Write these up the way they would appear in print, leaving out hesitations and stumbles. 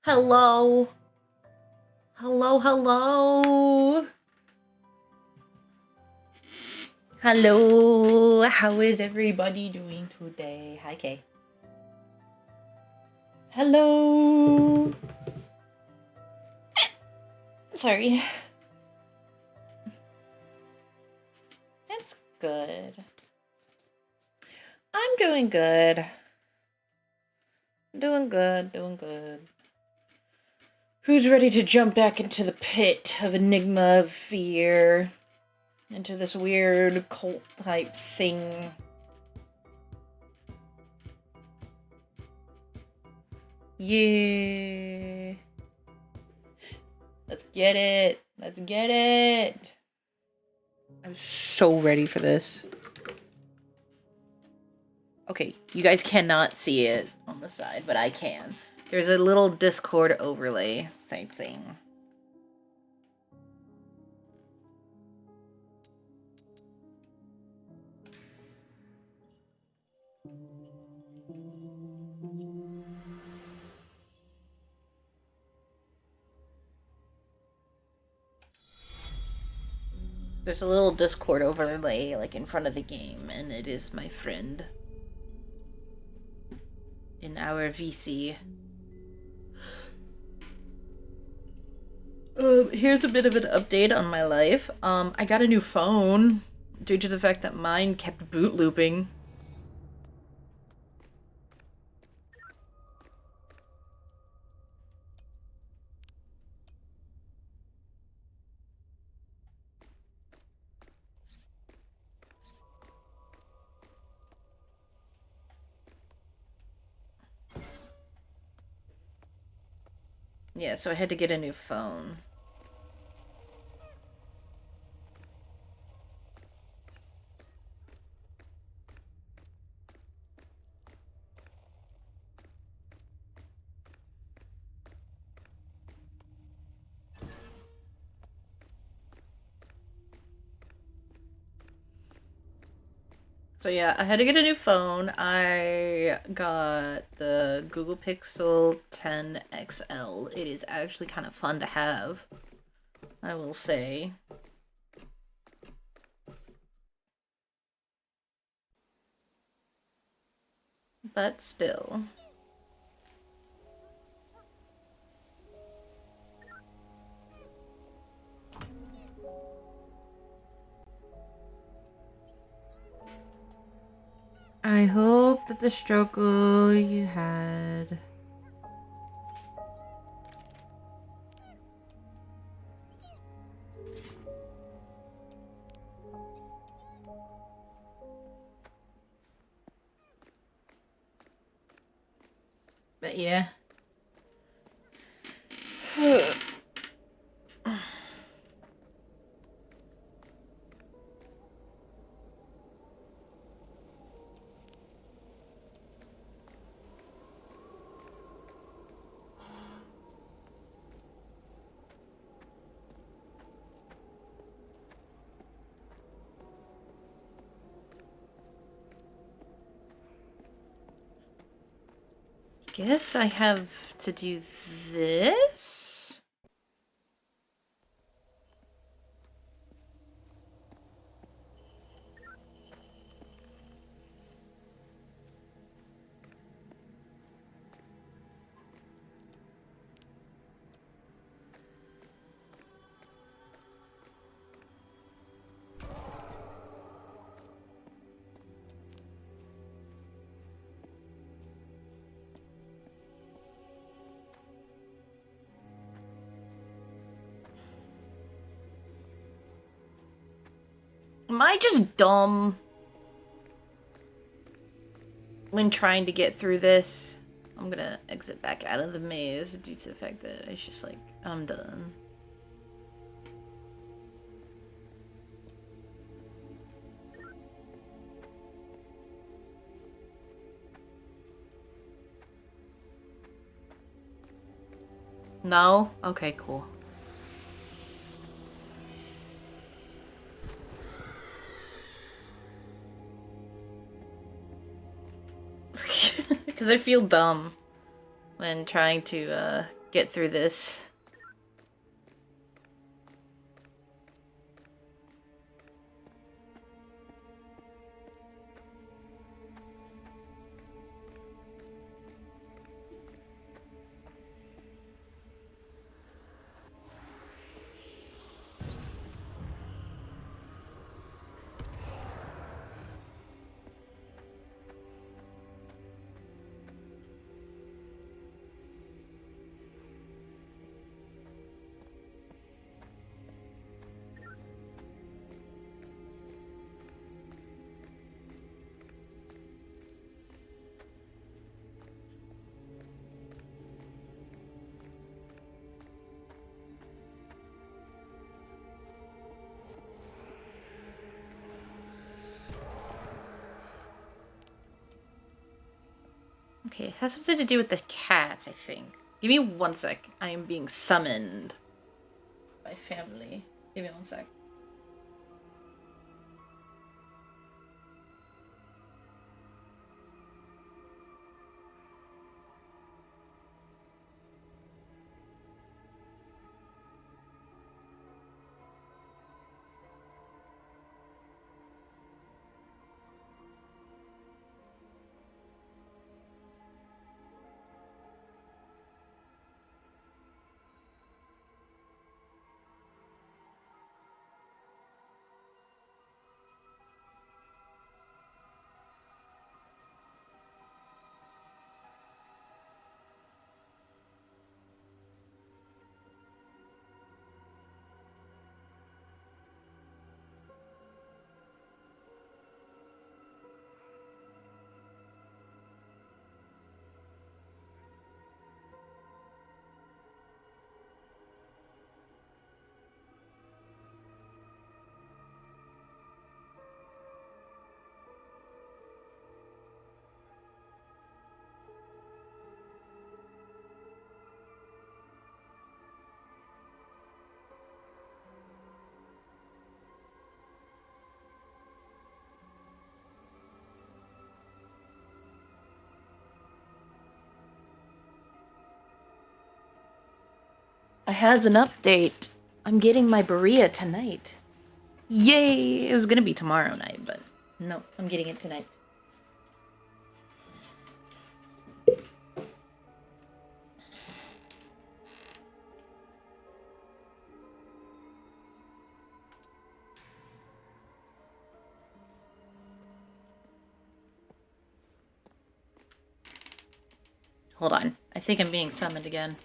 Hello. Hello, hello. Hello. How is everybody doing today? Hi, Kay. Hello. Sorry. That's good. I'm doing good. Doing good. Who's ready to jump back into the pit of Enigma of fear? Into this weird cult type thing? Yeah. Let's get it. Let's get it. I'm so ready for this. Okay, you guys cannot see it on the side, but I can. There's a little Discord overlay type thing. There's a little Discord overlay like in front of the game, and it is my friend in our VC. Here's a bit of an update on my life. I got a new phone due to the fact that mine kept boot looping. Yeah, so I had to get a new phone. So yeah, I had to get a new phone. I got the Google Pixel 10 XL. It is actually kind of fun to have, I will say. But still. I hope that the struggle you had... But yeah. Guess I have to do this? Am I just dumb when trying to get through this? I'm gonna exit back out of the maze due to the fact that it's just like, I'm done. No? Okay, cool. Because I feel dumb when trying to get through this. Okay, it has something to do with the cats, I think. Give me 1 sec. I am being summoned by family. Give me 1 sec. I has an update. I'm getting my Berea tonight. Yay! It was gonna be tomorrow night, but no, I'm getting it tonight. Hold on. I think I'm being summoned again.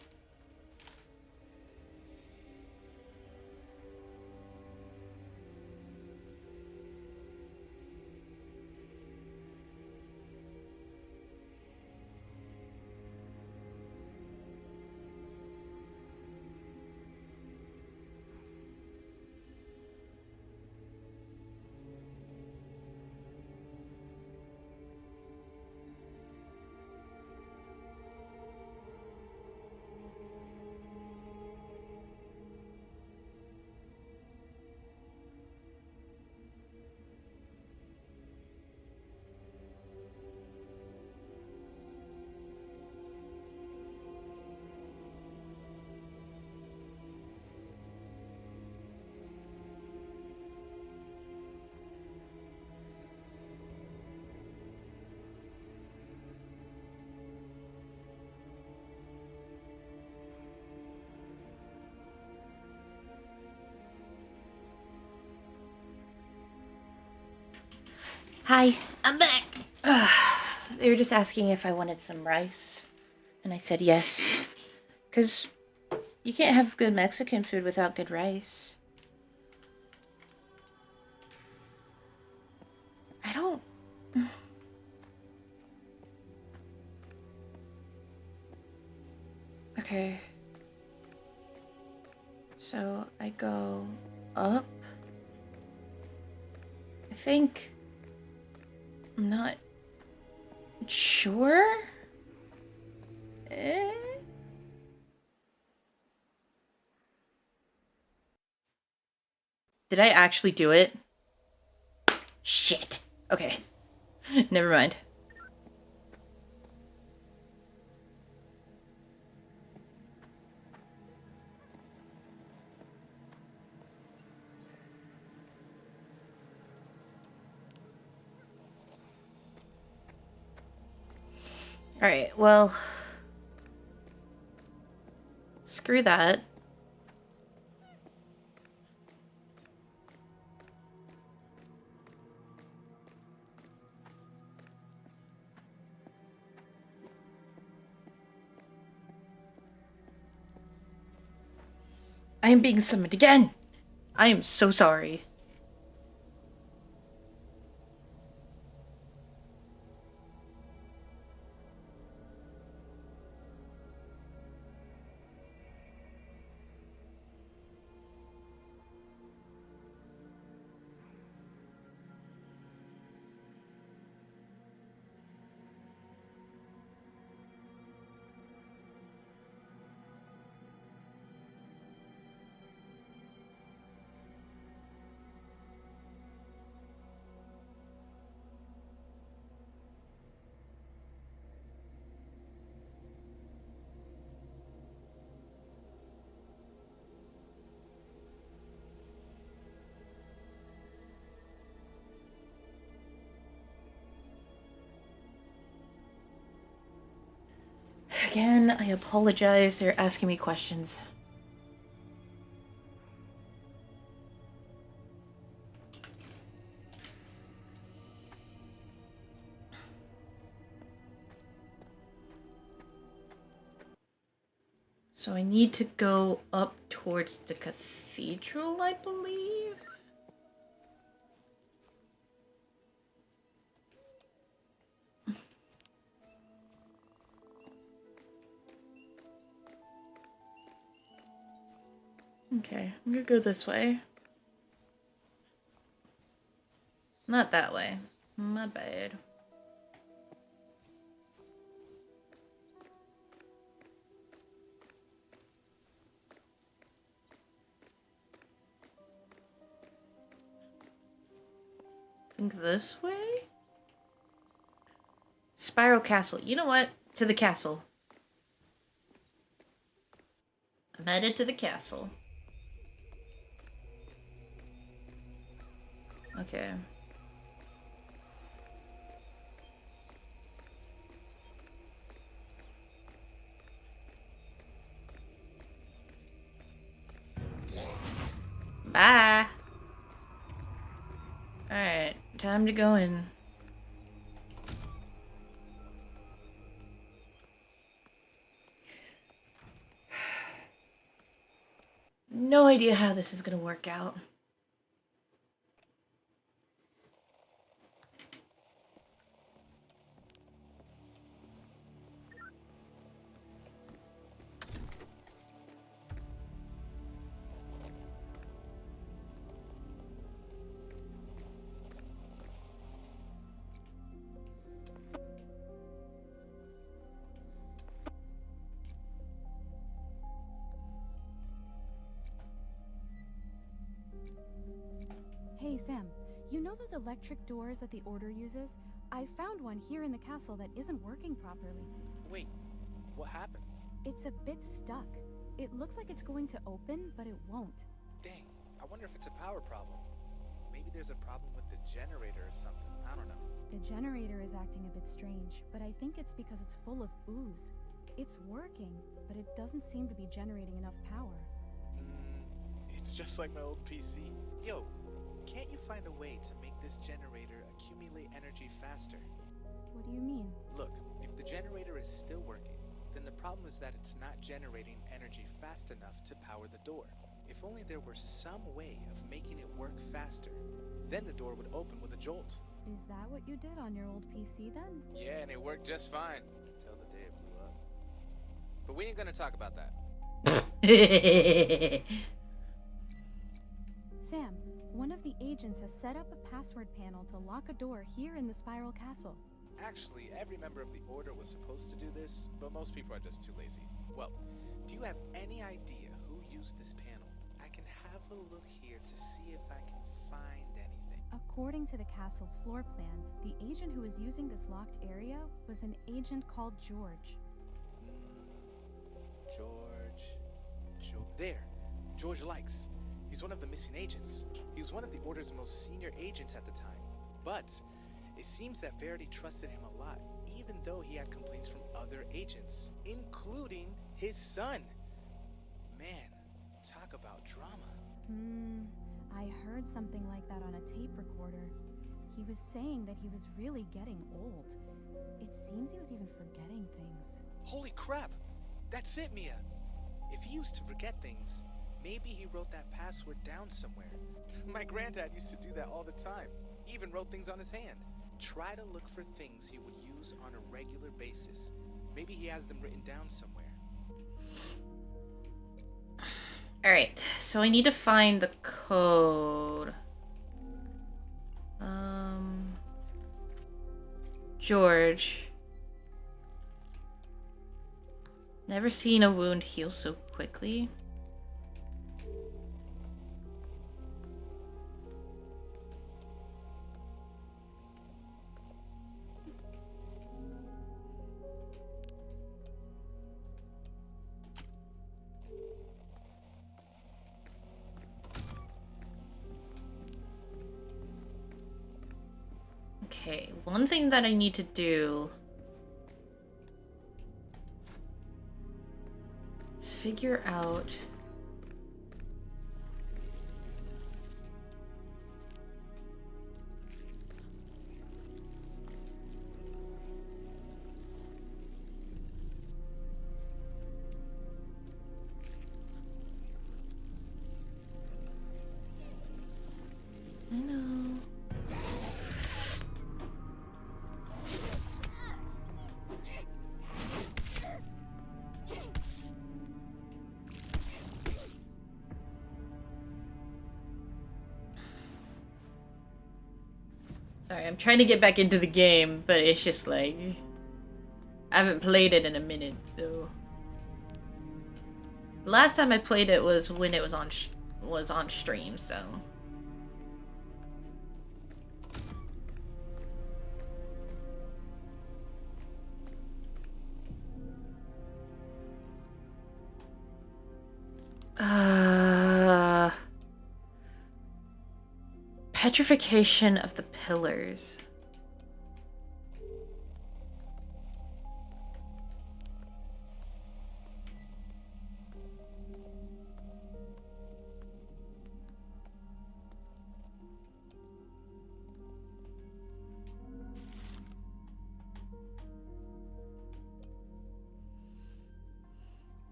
Hi, I'm back. They were just asking if I wanted some rice, and I said yes. Because you can't have good Mexican food without good rice. I don't... Okay. So I go up. I think... I'm not sure. Did I actually do it? Shit. Okay. Never mind. Alright, well... Screw that. I am being summoned again! I am so sorry. Again, I apologize. They're asking me questions. So I need to go up towards the cathedral, I believe? Okay, I'm gonna go this way. Not that way. My bad. Think this way? Spiral Castle. You know what? To the castle. I'm headed to the castle. Okay. Bye. Alright, time to go in. No idea how this is gonna work out. Hey Sam, you know those electric doors that the Order uses? I found one here in the castle that isn't working properly. Wait, what happened? It's a bit stuck. It looks like it's going to open, but it won't. Dang, I wonder if it's a power problem. Maybe there's a problem with the generator or something, I don't know. The generator is acting a bit strange, but I think it's because it's full of ooze. It's working, but it doesn't seem to be generating enough power. It's just like my old PC. Yo, can't you find a way to make this generator accumulate energy faster? What do you mean? Look, if the generator is still working, then the problem is that it's not generating energy fast enough to power the door. If only there were some way of making it work faster, then the door would open with a jolt. Is that what you did on your old PC then? Yeah, and it worked just fine, until the day it blew up. But we ain't gonna talk about that. Sam, one of the agents has set up a password panel to lock a door here in the Spiral Castle. Actually, every member of the Order was supposed to do this, but most people are just too lazy. Well, do you have any idea who used this panel? I can have a look here to see if I can find anything. According to the castle's floor plan, the agent who was using this locked area was an agent called George. There! George Likes. He's one of the missing agents. He was one of the Order's most senior agents at the time. But it seems that Verity trusted him a lot, even even though he had complaints from other agents, including his son. Man, talk about drama. I heard something like that on a tape recorder. He was saying that he was really getting old. It seems he was even forgetting things. Holy crap! That's it, Mia! If he used to forget things, maybe he wrote that password down somewhere. My granddad used to do that all the time. He even wrote things on his hand. Try to look for things he would use on a regular basis. Maybe he has them written down somewhere. Alright, so I need to find the code. George. Never seen a wound heal so quickly. Okay, one thing that I need to do is figure out I know. Sorry, I'm trying to get back into the game, but it's just like I haven't played it in a minute, so the last time I played it was when it was on stream, so petrification of the pillars.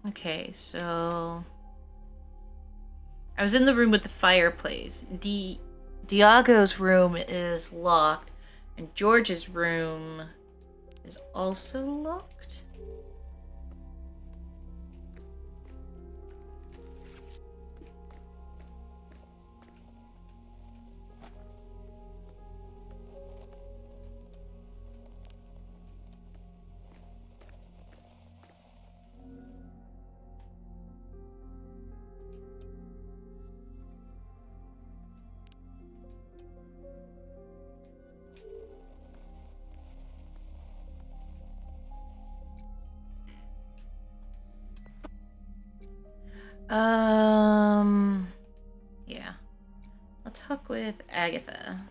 Okay, so I was in the room with the fireplace. Diago's room is locked, and George's room is also locked. Yeah. I'll talk with Agatha.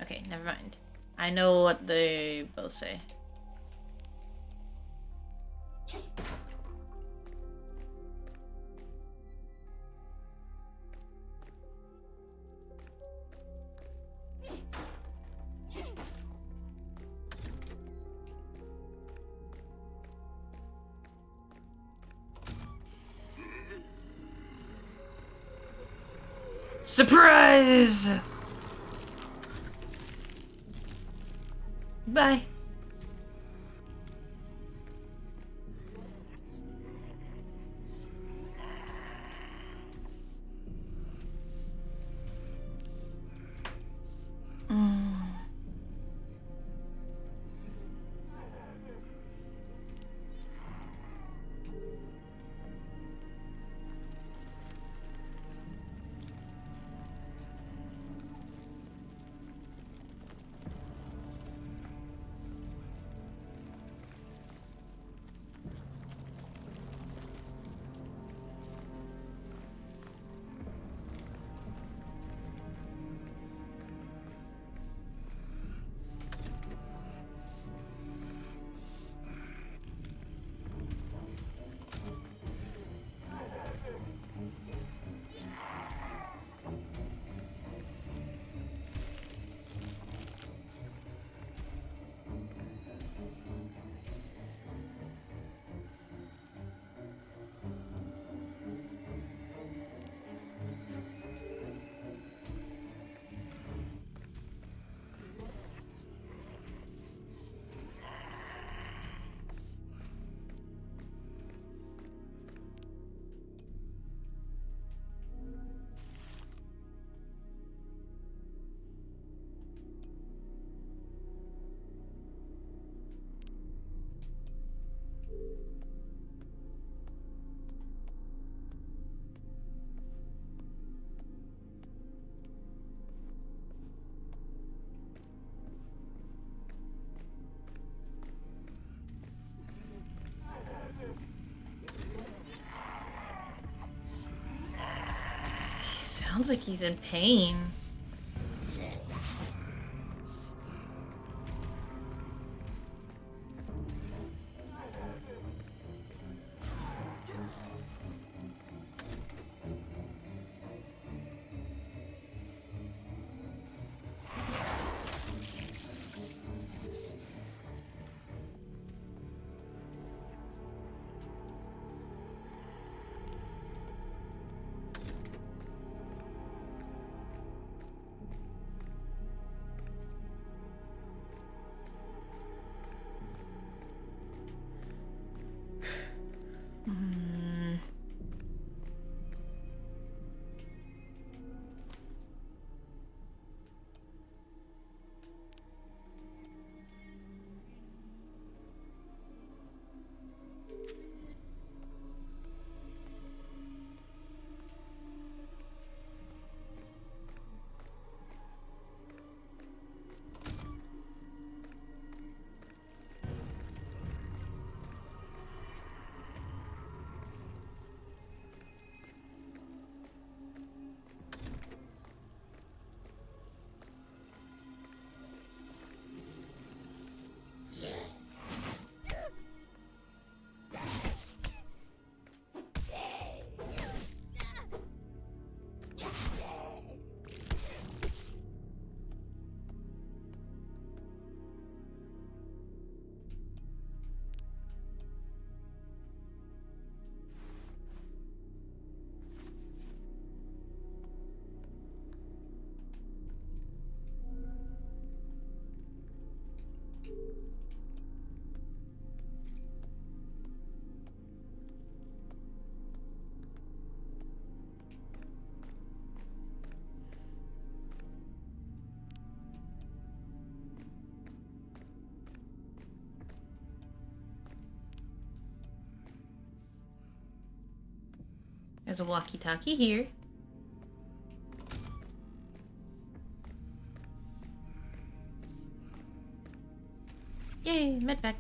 Okay, never mind. I know what they both say. Surprise! Bye. Sounds like he's in pain. There's a walkie-talkie here. Yay, medpack.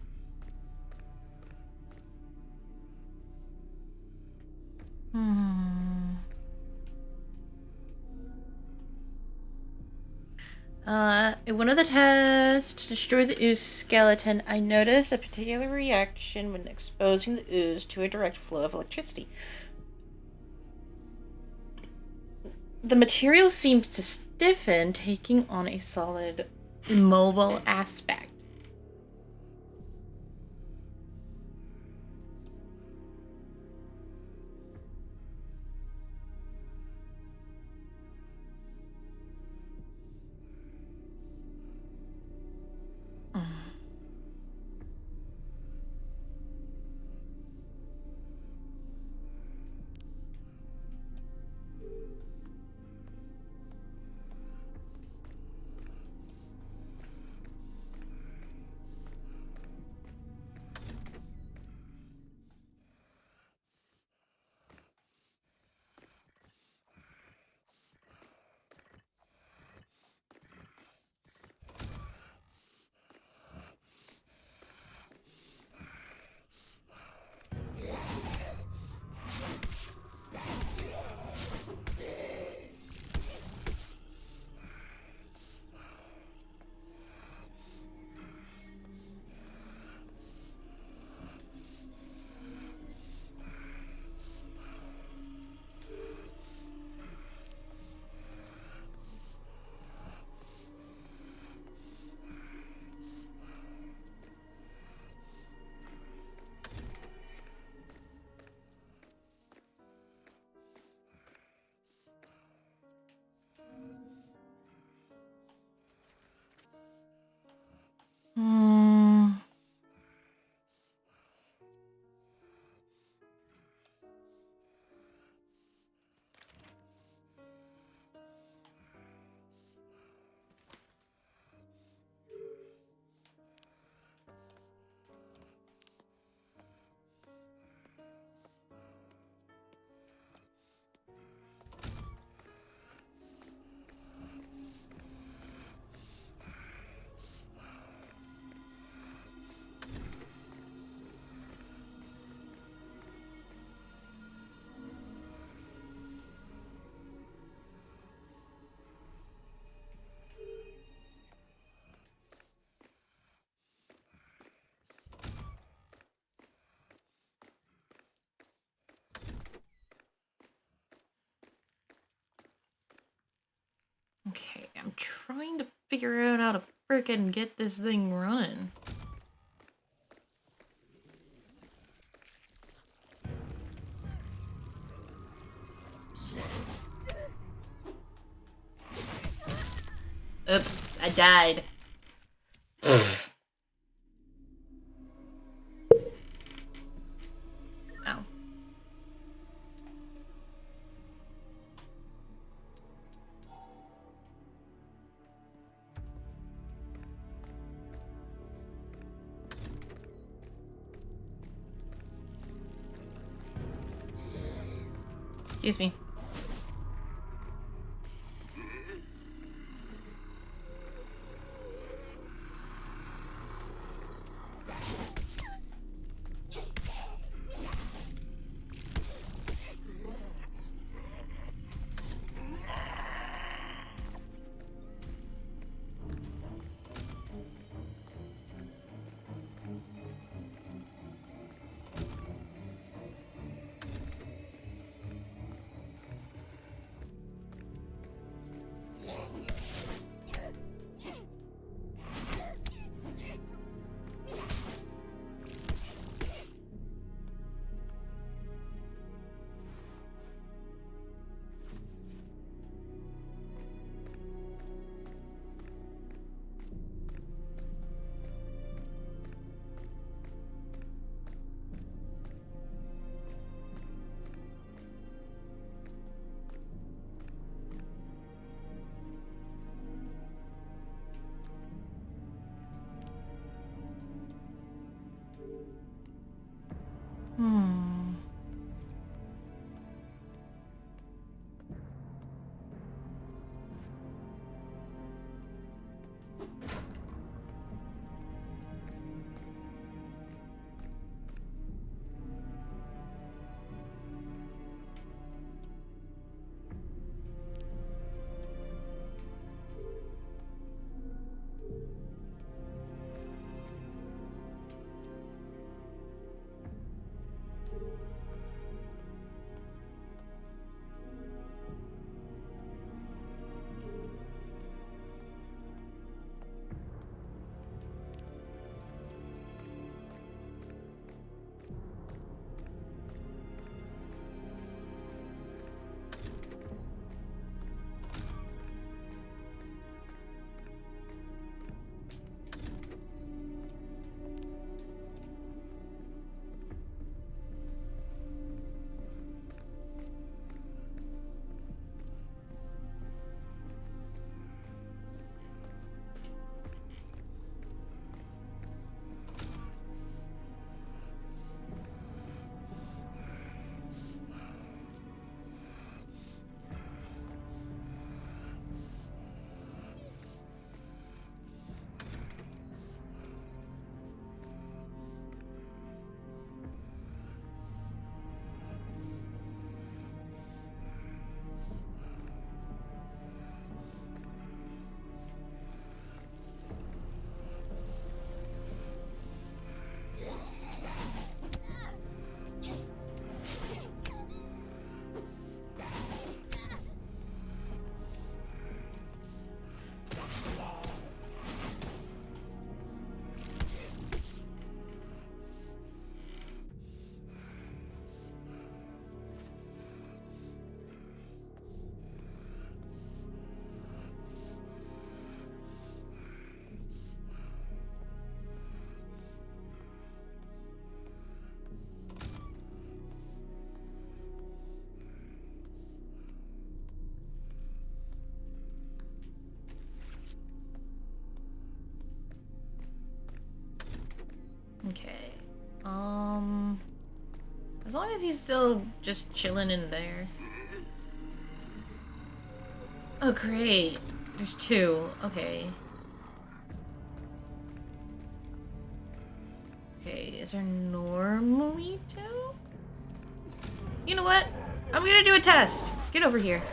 In one of the tests to destroy the ooze skeleton, I noticed a particular reaction when exposing the ooze to a direct flow of electricity. The material seems to stiffen, taking on a solid, immobile aspect. I'm trying to figure out how to frickin' get this thing running. Oops, I died. Ow. Excuse me. Hmm. Okay. As long as he's still just chilling in there. Oh, great. There's two. Okay. Okay, is there normally two? You know what? I'm gonna do a test. Get over here.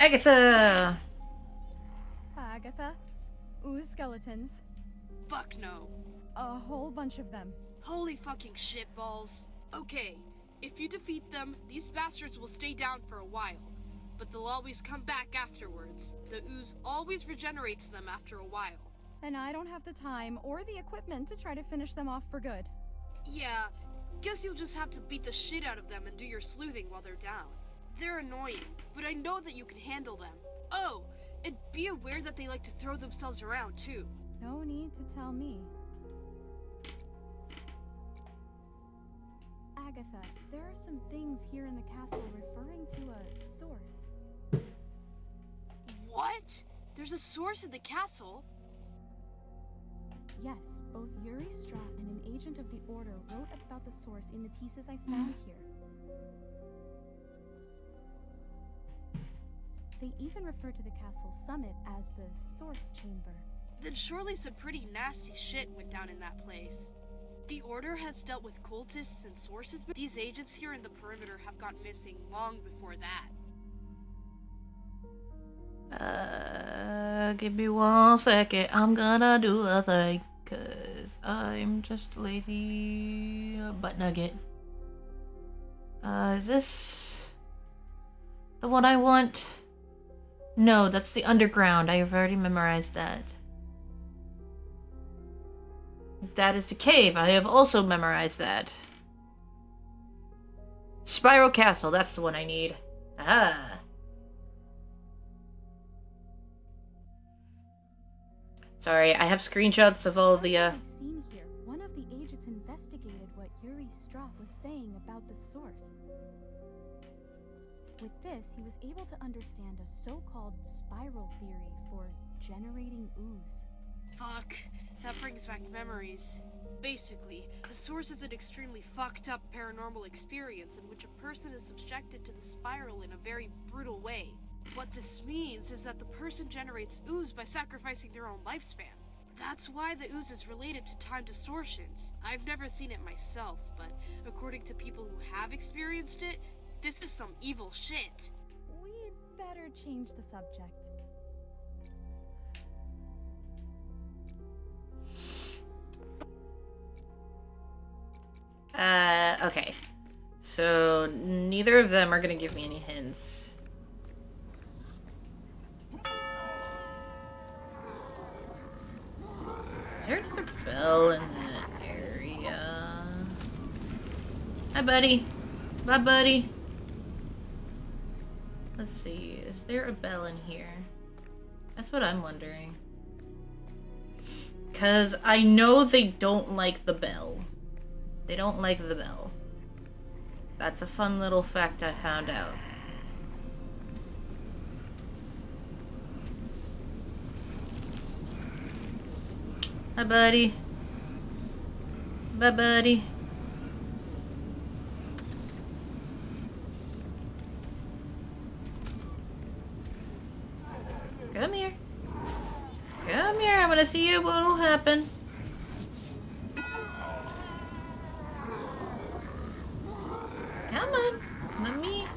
Agatha! Agatha? Ooze skeletons. Fuck no. A whole bunch of them. Holy fucking shitballs. Okay, if you defeat them, these bastards will stay down for a while. But they'll always come back afterwards. The ooze always regenerates them after a while. And I don't have the time or the equipment to try to finish them off for good. Yeah, guess you'll just have to beat the shit out of them and do your sleuthing while they're down. They're annoying, but I know that you can handle them. Oh, and be aware that they like to throw themselves around too. No need to tell me. Agatha, there are some things here in the castle referring to a source. What? There's a source in the castle? Yes, both Yuri Straw and an agent of the Order wrote about the source in the pieces I found here. They even refer to the castle summit as the Source Chamber. Then surely some pretty nasty shit went down in that place. The Order has dealt with cultists and sources, but these agents here in the perimeter have gone missing long before that. Give me 1 second. I'm gonna do a thing. Cause I'm just lazy. Butt nugget. Is this the one I want? No, that's the underground. I have already memorized that. That is the cave. I have also memorized that. Spiral Castle. That's the one I need. Ah. Sorry, I have screenshots of all of the, I've seen here, one of the agents investigated what Yuri Straw was saying about the source. With this, he was able to understand a so-called spiral theory for generating ooze. Fuck, that brings back memories. Basically, the source is an extremely fucked up paranormal experience in which a person is subjected to the spiral in a very brutal way. What this means is that the person generates ooze by sacrificing their own lifespan. That's why the ooze is related to time distortions. I've never seen it myself, but according to people who have experienced it, this is some evil shit. We'd better change the subject. okay. So, neither of them are gonna give me any hints. Is there another bell in that area? Hi, buddy. Bye, buddy. Let's see. Is there a bell in here? That's what I'm wondering. Because I know they don't like the bell. They don't like the bell. That's a fun little fact I found out. Hi, buddy. Bye, buddy. Come here. Come here. I'm gonna see you what'll happen. Come on. Let me.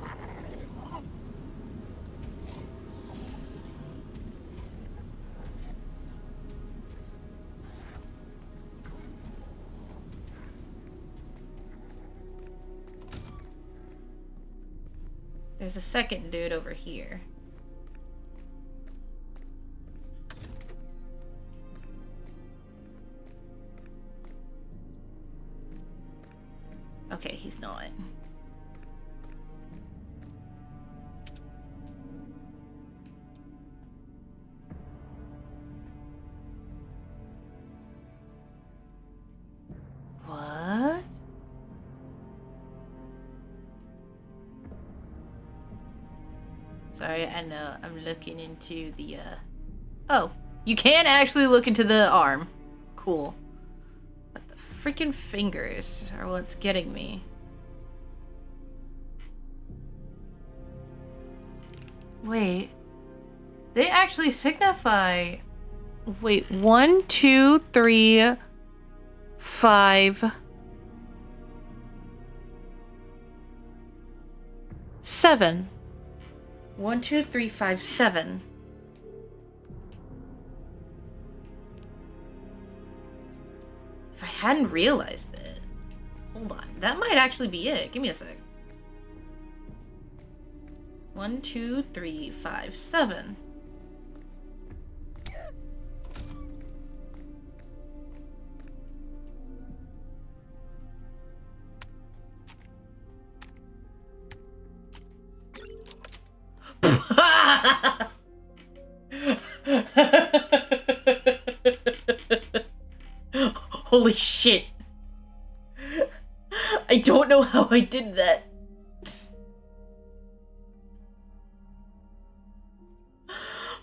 There's a second dude over here. Okay, he's not. What? Sorry, I know I'm looking into the, Oh, you can actually look into the arm. Cool. But the freaking fingers are what's getting me. Wait. They actually signify... Wait, 1, 2, 3, 5... 7. 1, 2, 3, 5, 7. If I hadn't realized it. Hold on. That might actually be it. Give me a sec. 1, 2, 3, 5, 7. Holy shit. I don't know how I did that.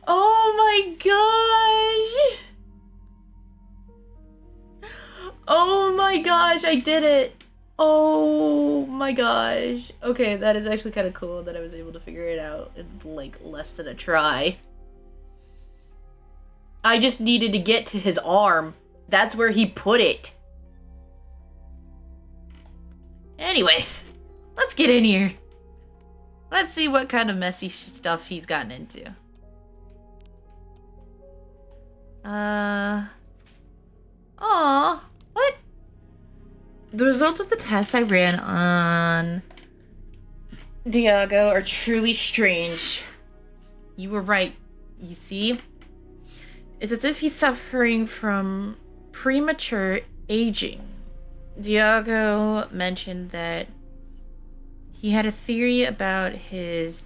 Oh my gosh. Oh my gosh, I did it. Oh my gosh. Okay, that is actually kind of cool that I was able to figure it out in like less than a try. I just needed to get to his arm. That's where he put it. Anyways, let's get in here. Let's see what kind of messy stuff he's gotten into. Aw, what? The results of the test I ran on Diago are truly strange. You were right, you see? It's as if he's suffering from premature aging. Diago mentioned that he had a theory about his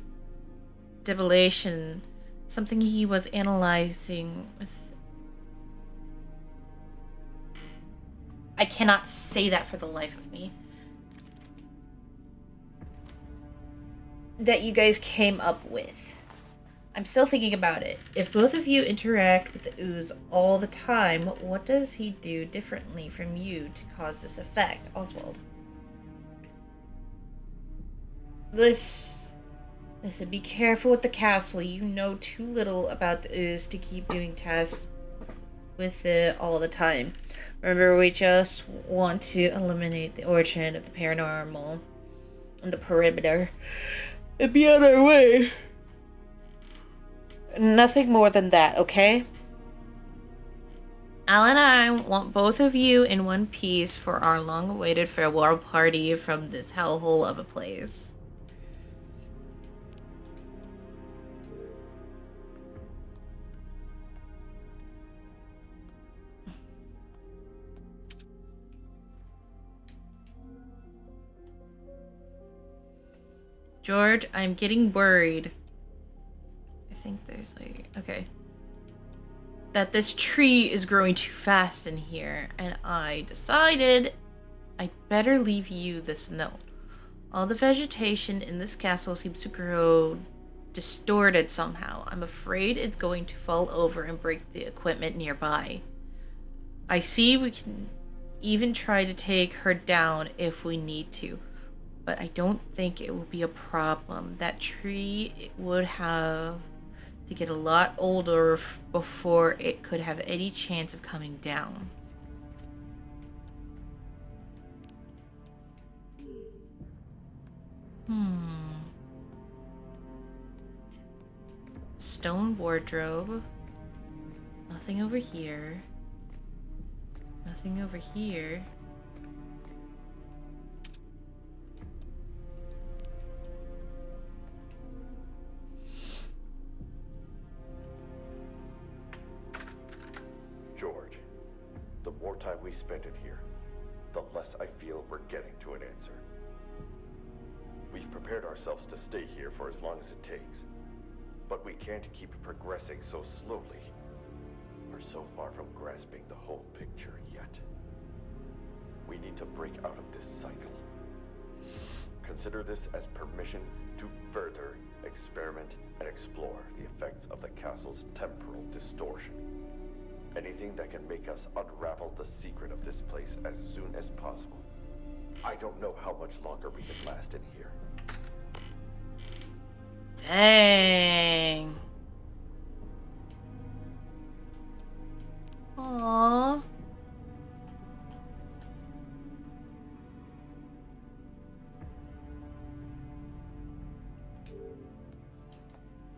debilation, something he was analyzing with... I cannot say that for the life of me. That you guys came up with. I'm still thinking about it. If both of you interact with the ooze all the time, what does he do differently from you to cause this effect, Oswald? Listen, be careful with the castle. You know too little about the ooze to keep doing tests with it all the time. Remember, we just want to eliminate the origin of the paranormal on the perimeter and be on our way. Nothing more than that, okay? Alan and I want both of you in one piece for our long-awaited farewell party from this hellhole of a place. George, I'm getting worried. I think there's like... Okay. That this tree is growing too fast in here, and I decided I'd better leave you this note. All the vegetation in this castle seems to grow distorted somehow. I'm afraid it's going to fall over and break the equipment nearby. I see we can even try to take her down if we need to, but I don't think it will be a problem. That tree would have to get a lot older before it could have any chance of coming down. Stone wardrobe. Nothing over here. Nothing over here. George, the more time we spend in here, the less I feel we're getting to an answer. We've prepared ourselves to stay here for as long as it takes, but we can't keep progressing so slowly. We're so far from grasping the whole picture yet. We need to break out of this cycle. Consider this as permission to further experiment and explore the effects of the castle's temporal distortion. Anything that can make us unravel the secret of this place as soon as possible. I don't know how much longer we can last in here. Dang. Aww.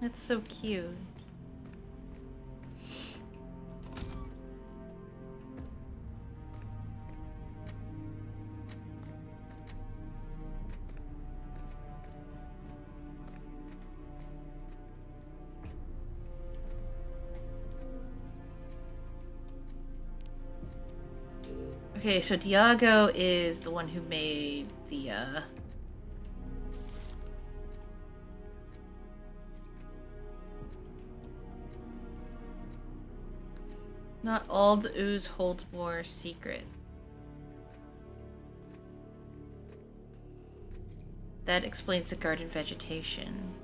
That's so cute. Okay, so Diago is the one who made the, Not all the ooze hold more secret. That explains the garden vegetation.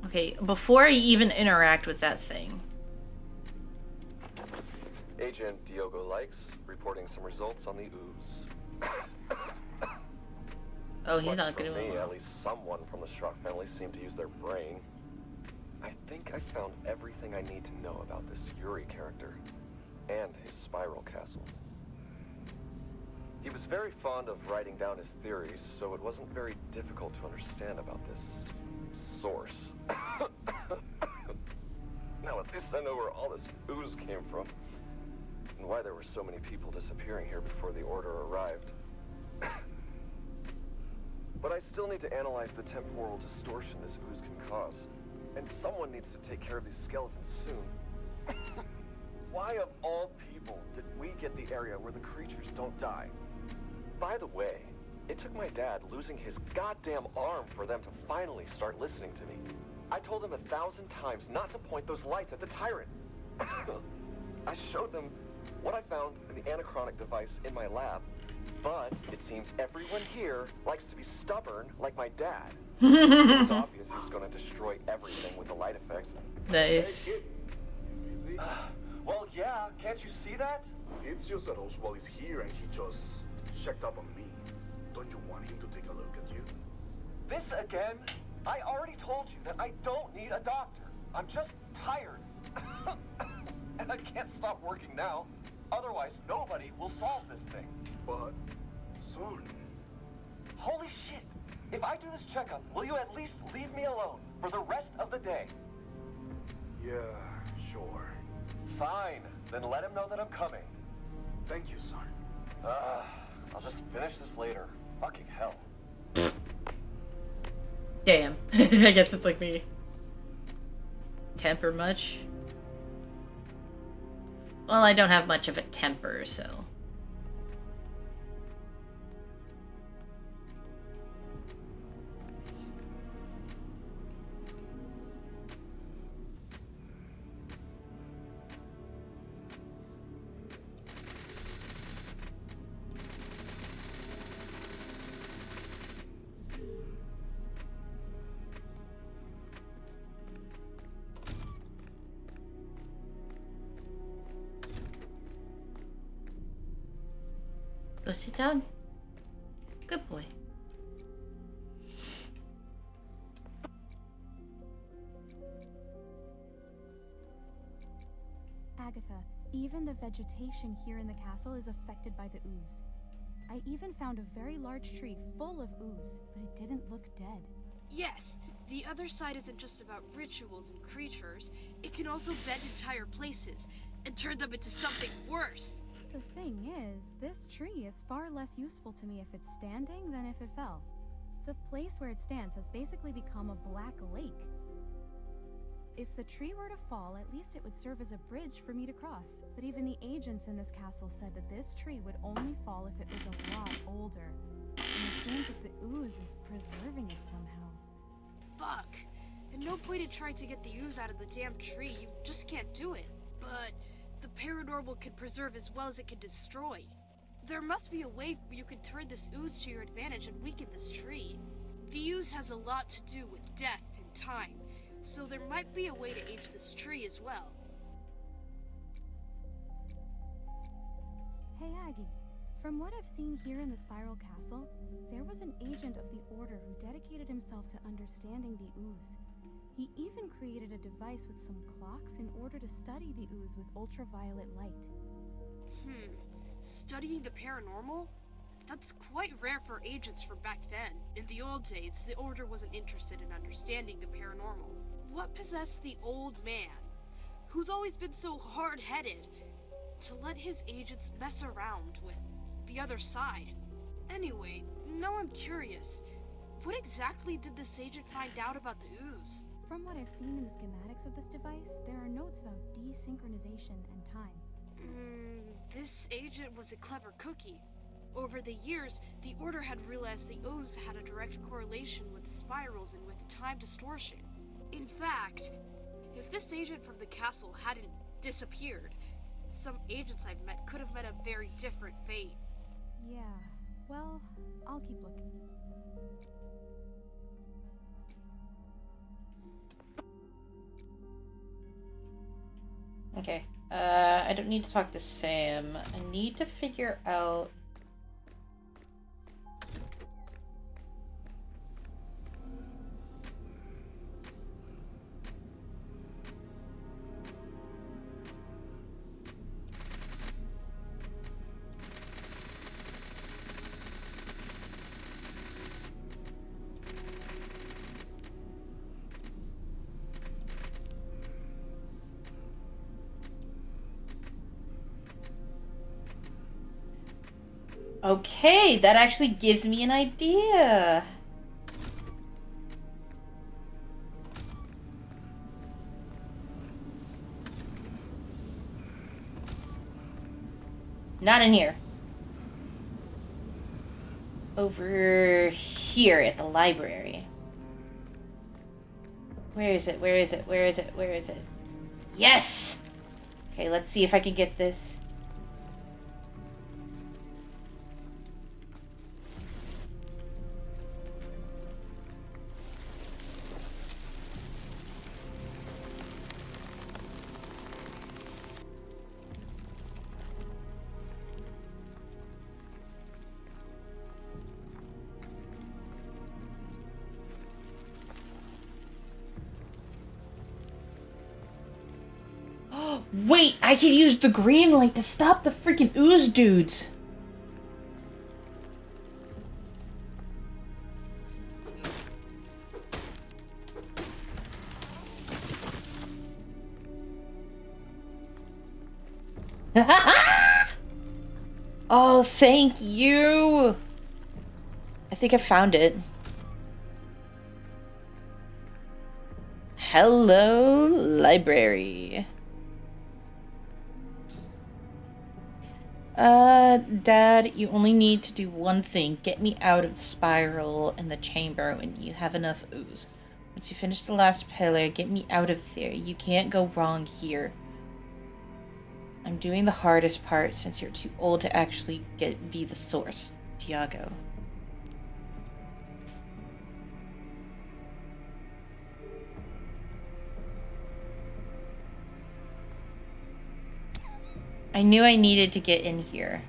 Okay, before I even interact with that thing. Agent Diogo Likes reporting some results on the ooze. Oh, he's Lucky not for gonna. me, at least someone from the Schrock family seemed to use their brain. I think I found everything I need to know about this Yuri character and his spiral castle. He was very fond of writing down his theories, so it wasn't very difficult to understand about this source. Now at least I know where all this ooze came from, and why there were so many people disappearing here before the order arrived. But I still need to analyze the temporal distortion this ooze can cause, and someone needs to take care of these skeletons soon. Why of all people did we get the area where the creatures don't die? By the way, it took my dad losing his goddamn arm for them to finally start listening to me. I told them 1,000 times not to point those lights at the tyrant. I showed them what I found in the anachronic device in my lab, but it seems everyone here likes to be stubborn like my dad. It was obvious he was going to destroy everything with the light effects. Nice. Well, yeah, can't you see that? It's just that Oswald is here and he just checked up on me. Don't you want him to take a look at you? This again? I already told you that I don't need a doctor. I'm just tired. And I can't stop working now. Otherwise, nobody will solve this thing. But, son... Holy shit! If I do this checkup, will you at least leave me alone for the rest of the day? Yeah, sure. Fine. Then let him know that I'm coming. Thank you, son. I'll just finish this later. Fucking hell. Damn. I guess it's like me. Temper much? Well, I don't have much of a temper, so... Go sit down. Good boy. Agatha, even the vegetation here in the castle is affected by the ooze. I even found a very large tree full of ooze, but it didn't look dead. Yes, the other side isn't just about rituals and creatures. It can also bend entire places and turn them into something worse. The thing is, this tree is far less useful to me if it's standing than if it fell. The place where it stands has basically become a black lake. If the tree were to fall, at least it would serve as a bridge for me to cross. But even the agents in this castle said that this tree would only fall if it was a lot older. And it seems that the ooze is preserving it somehow. Fuck. And no point in trying to get the ooze out of the damn tree. You just can't do it. But the paranormal can preserve as well as it can destroy. There must be a way where you can turn this ooze to your advantage and weaken this tree. The ooze has a lot to do with death and time, so there might be a way to age this tree as well. Hey Aggie, from what I've seen here in the Spiral Castle, there was an agent of the Order who dedicated himself to understanding the ooze. He even created a device with some clocks in order to study the ooze with ultraviolet light. Studying the paranormal? That's quite rare for agents from back then. In the old days, the Order wasn't interested in understanding the paranormal. What possessed the old man, who's always been so hard-headed, to let his agents mess around with the other side? Anyway, now I'm curious. What exactly did this agent find out about the ooze? From what I've seen in the schematics of this device, there are notes about desynchronization and time. This agent was a clever cookie. Over the years, the Order had realized the ooze had a direct correlation with the spirals and with time distortion. In fact, if this agent from the castle hadn't disappeared, some agents I've met could have met a very different fate. Yeah, well, I'll keep looking. Okay. I don't need to talk to Sam. I need to figure out... Okay, that actually gives me an idea. Not in here. Over here at the library. Where is it? Where is it? Where is it? Where is it? Yes! Okay, let's see if I can get this. Wait, I can use the green light to stop the freaking ooze dudes. Oh, thank you. I think I found it. Hello, library. Dad, you only need to do one thing. Get me out of the spiral and the chamber when you have enough ooze. Once you finish the last pillar, get me out of there. You can't go wrong here. I'm doing the hardest part since you're too old to actually be the source. Tiago. I knew I needed to get in here.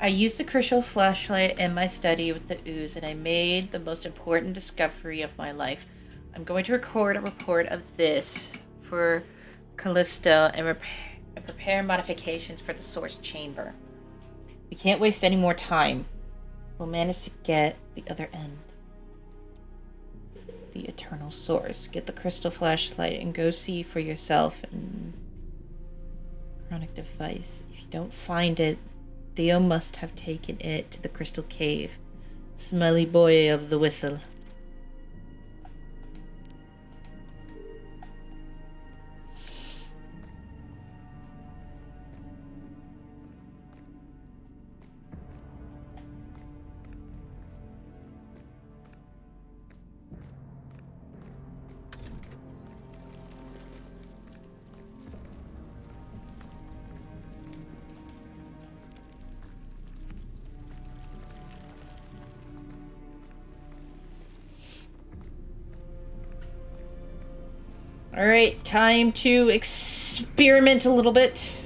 I used the crystal flashlight in my study with the ooze, and I made the most important discovery of my life. I'm going to record a report of this for Callisto and prepare modifications for the source chamber. We can't waste any more time. We'll manage to get the other end. The eternal source. Get the crystal flashlight and go see for yourself and chronic device. If you don't find it, Theo must have taken it to the crystal cave. Smelly boy of the whistle. Alright, time to experiment a little bit.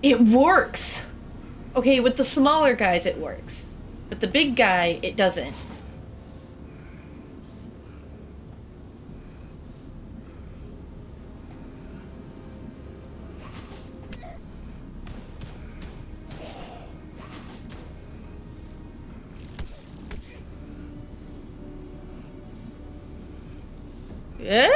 It works! Okay, with the smaller guys it works. But the big guy, it doesn't. Yeah.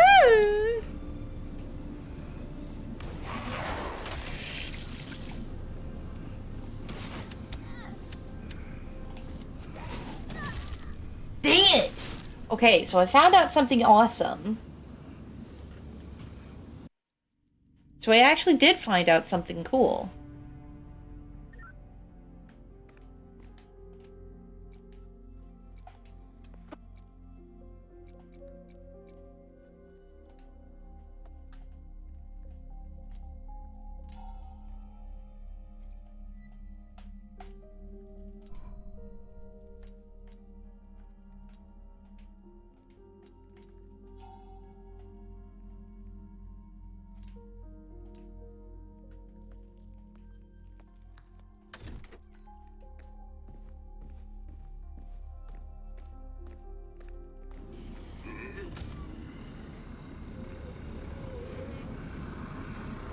Dang it! Okay, so I found out something awesome. So I actually did find out something cool.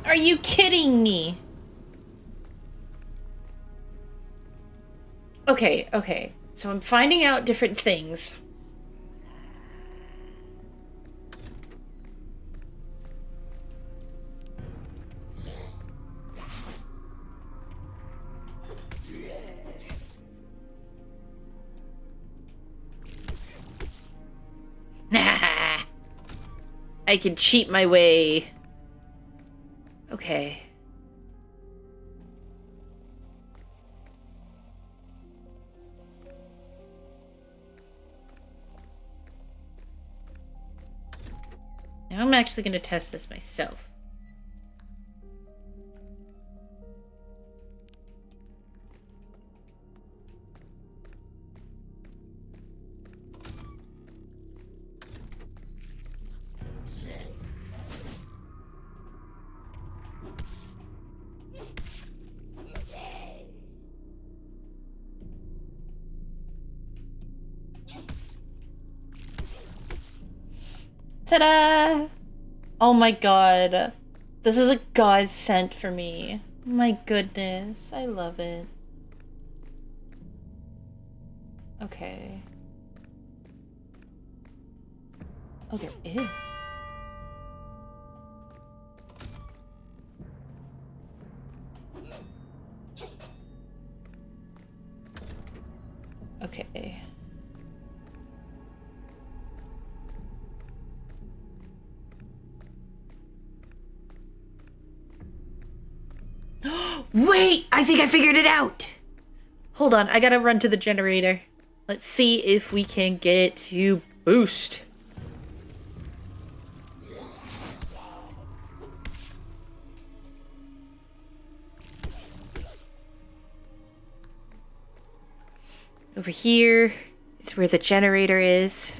Are you kidding me? Okay, okay. So I'm finding out different things. Nah. I can cheat my way. Okay. Now I'm actually going to test this myself. Ta-da! Oh my god. This is a godsend for me. My goodness. I love it. Okay. Oh, there is. Okay. Wait! I think I figured it out! Hold on, I gotta run to the generator. Let's see if we can get it to boost. Over here is where the generator is.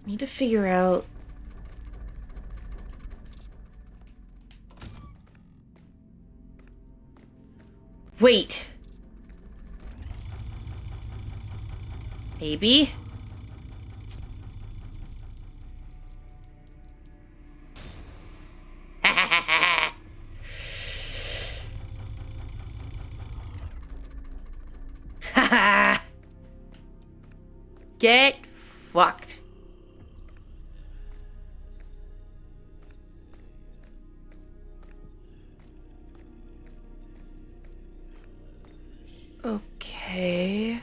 Need to figure out... Wait! Maybe? Get fucked. Okay.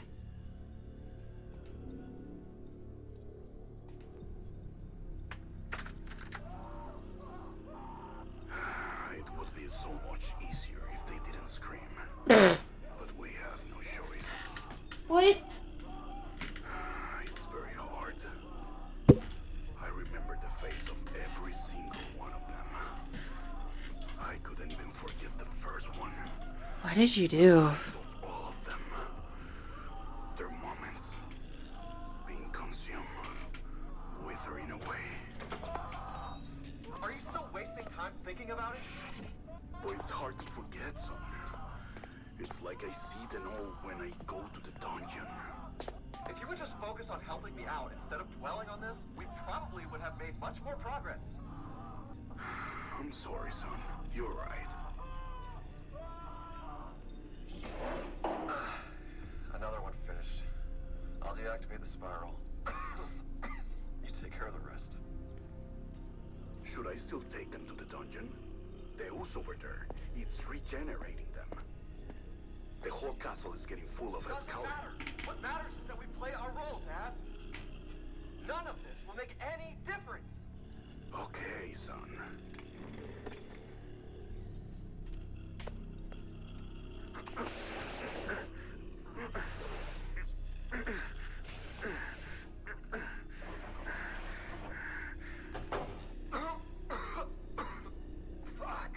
It would be so much easier if they didn't scream. But we have no choice. What? It's very hard. I remember the face of every single one of them. I couldn't even forget the first one. What did you do? All of them. Their moments being consumed, withering away. Are you still wasting time thinking about it? But it's hard to forget, son. It's like I see them all when I go to the dungeon. If you would just focus on helping me out instead of dwelling on this, we probably would have made much more progress. I'm sorry, son. You're right. Another one finished. I'll deactivate the spiral. You take care of the rest. Should I still take them to the dungeon? The ooze over there, it's regenerating them. The whole castle is getting full of Doesn't Excalibur. matter. What matters is that we play our role, Dad. None of this will make any difference. Okay, son. Fuck.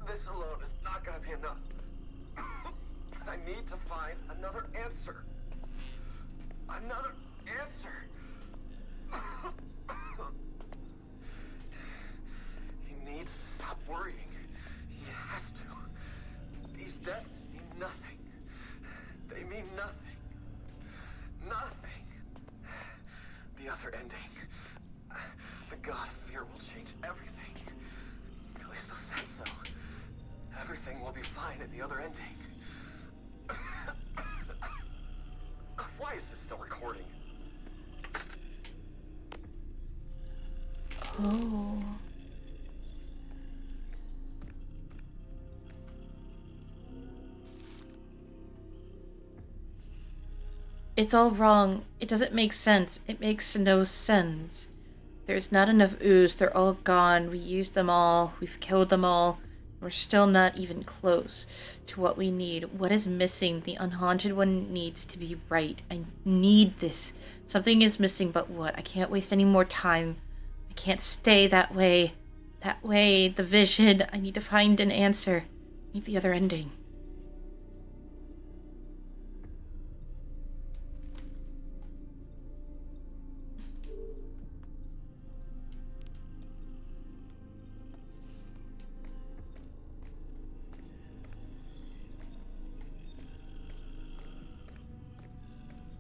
This alone is not gonna be enough. I need to find another answer. Another answer. He needs to stop worrying. He has to. These deaths mean nothing. They mean nothing. Nothing. The other ending. The god of fear will change everything. Callisto said so. Everything will be fine at the other ending. Why is this still recording? Oh. It's all wrong. It doesn't make sense. It makes no sense. There's not enough ooze. They're all gone. We used them all. We've killed them all. We're still not even close to what we need. What is missing? The unhaunted one needs to be right. I need this. Something is missing, but what? I can't waste any more time. I can't stay that way. That way, the vision. I need to find an answer. I need the other ending.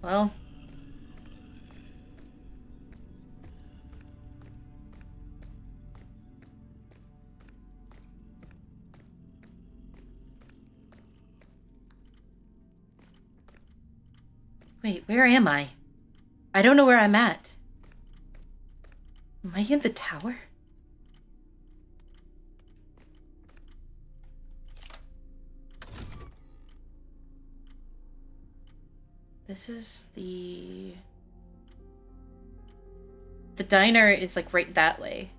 Well, wait, where am I? I don't know where I'm at. Am I in the tower? This is the diner is like right that way.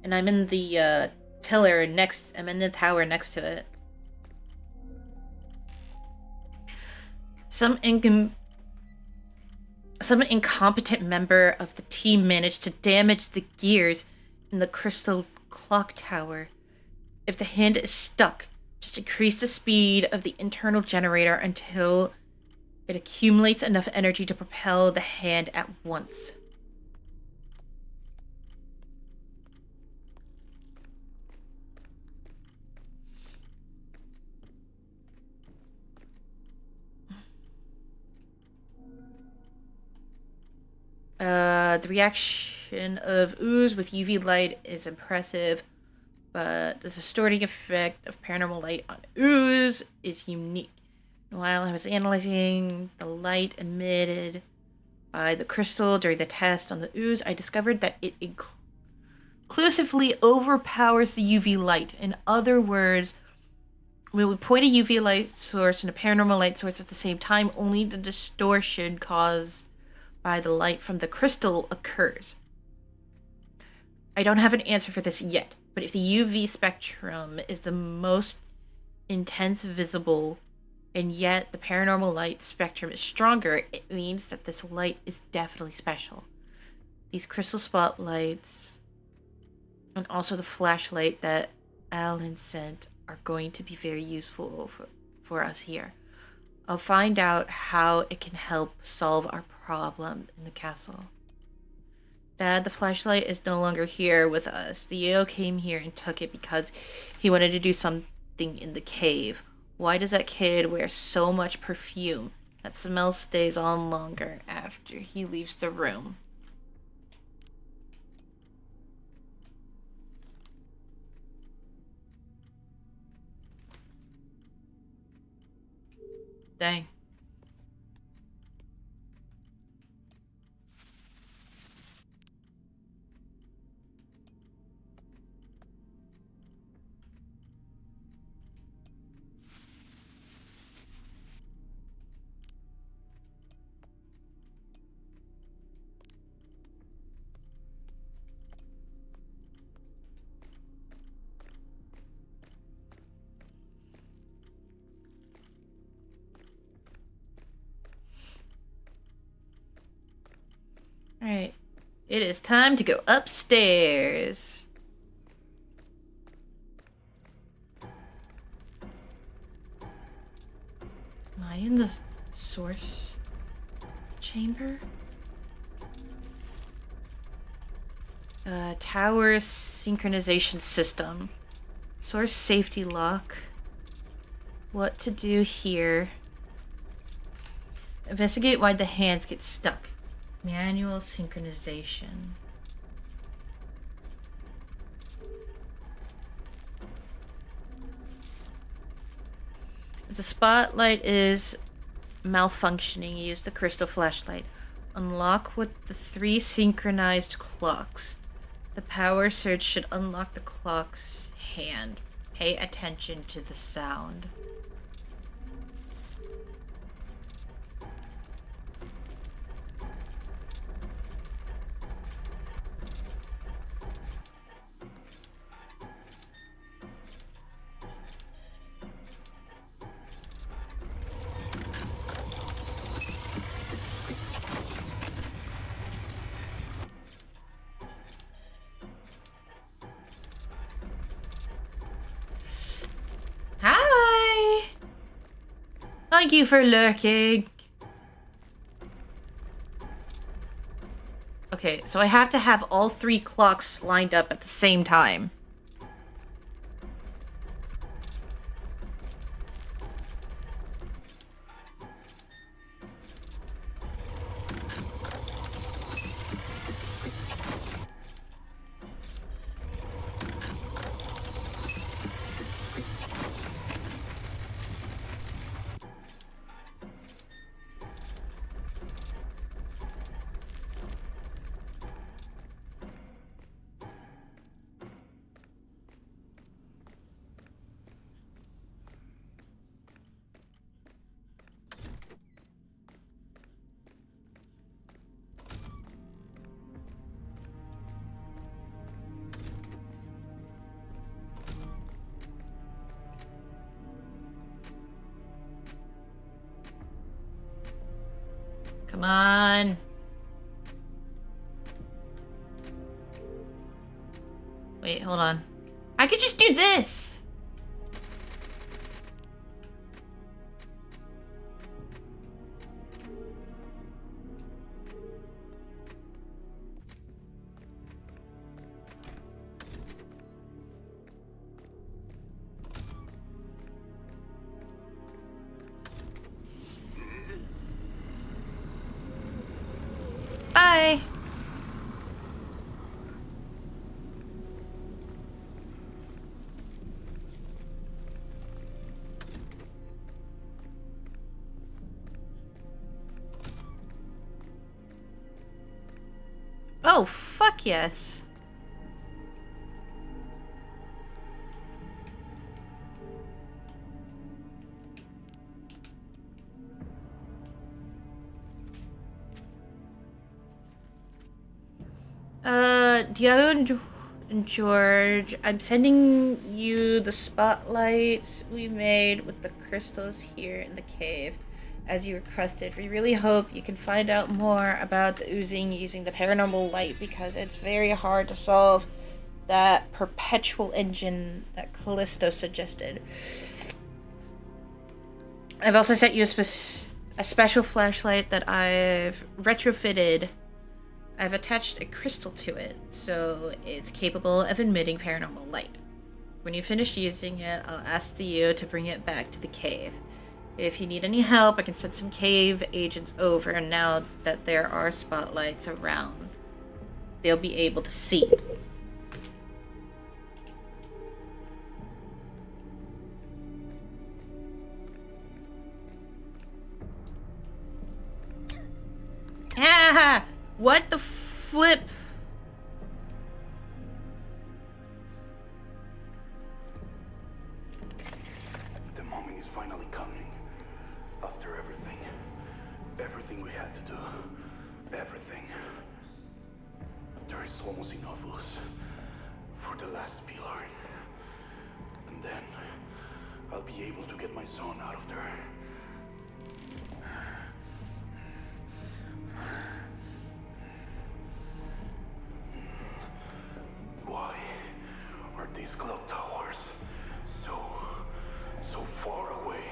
And I'm in the pillar next, I'm in the tower next to it. Some incompetent member of the team managed to damage the gears in the crystal clock tower. If the hand is stuck, just increase the speed of the internal generator until it accumulates enough energy to propel the hand at once. The reaction of ooze with UV light is impressive, but the distorting effect of paranormal light on ooze is unique. While I was analyzing the light emitted by the crystal during the test on the ooze, I discovered that it inclusively overpowers the UV light. In other words, when we point a UV light source and a paranormal light source at the same time, only the distortion caused by the light from the crystal occurs. I don't have an answer for this yet, but if the UV spectrum is the most intense visible, and yet the paranormal light spectrum is stronger, it means that this light is definitely special. These crystal spotlights, and also the flashlight that Alan sent, are going to be very useful for us here. I'll find out how it can help solve our problem in the castle. Dad, the flashlight is no longer here with us. The Yale came here and took it because he wanted to do something in the cave. Why does that kid wear so much perfume? That smell stays on longer after he leaves the room. Dang. Alright. It is time to go upstairs. Am I in the source chamber? Tower synchronization system. Source safety lock. What to do here? Investigate why the hands get stuck. Manual synchronization. If the spotlight is malfunctioning, use the crystal flashlight. Unlock with the 3 synchronized clocks. The power surge should unlock the clock's hand. Pay attention to the sound. Hi! Thank you for lurking. Okay, so I have to have all 3 clocks lined up at the same time. Come on. Wait, hold on. I could just do this. Bye. Oh, fuck yes. Diego and George, I'm sending you the spotlights we made with the crystals here in the cave, as you requested. We really hope you can find out more about the oozing using the paranormal light, because it's very hard to solve that perpetual engine that Callisto suggested. I've also sent you a special flashlight that I've retrofitted. I've attached a crystal to it, so it's capable of emitting paranormal light. When you finish using it, I'll ask you to bring it back to the cave. If you need any help, I can send some cave agents over now that there are spotlights around. They'll be able to see. Ah! What the flip? The moment is finally coming. After everything. Everything we had to do. Everything. There is almost enough of us for the last pillar. And then I'll be able to get my son out of there. Why are these clock towers so far away?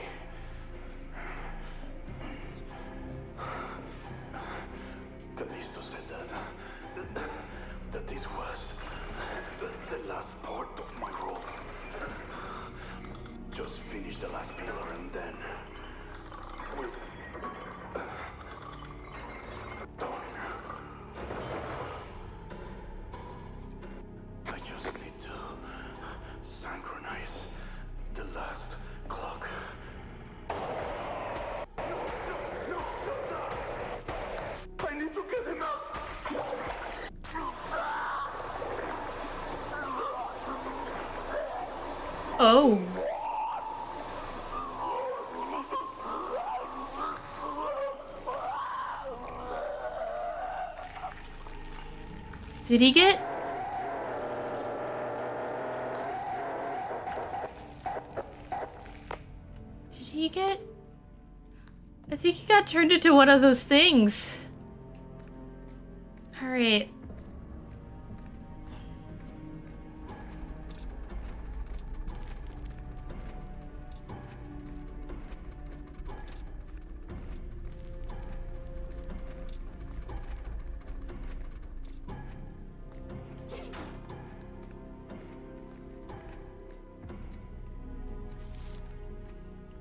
Callisto said that this was the last part of my role. Just finish the last pillar and then we're done. I just need to synchronize the last clock. I need to get him out! Oh. Did he get... Did he get... I think he got turned into one of those things. Alright.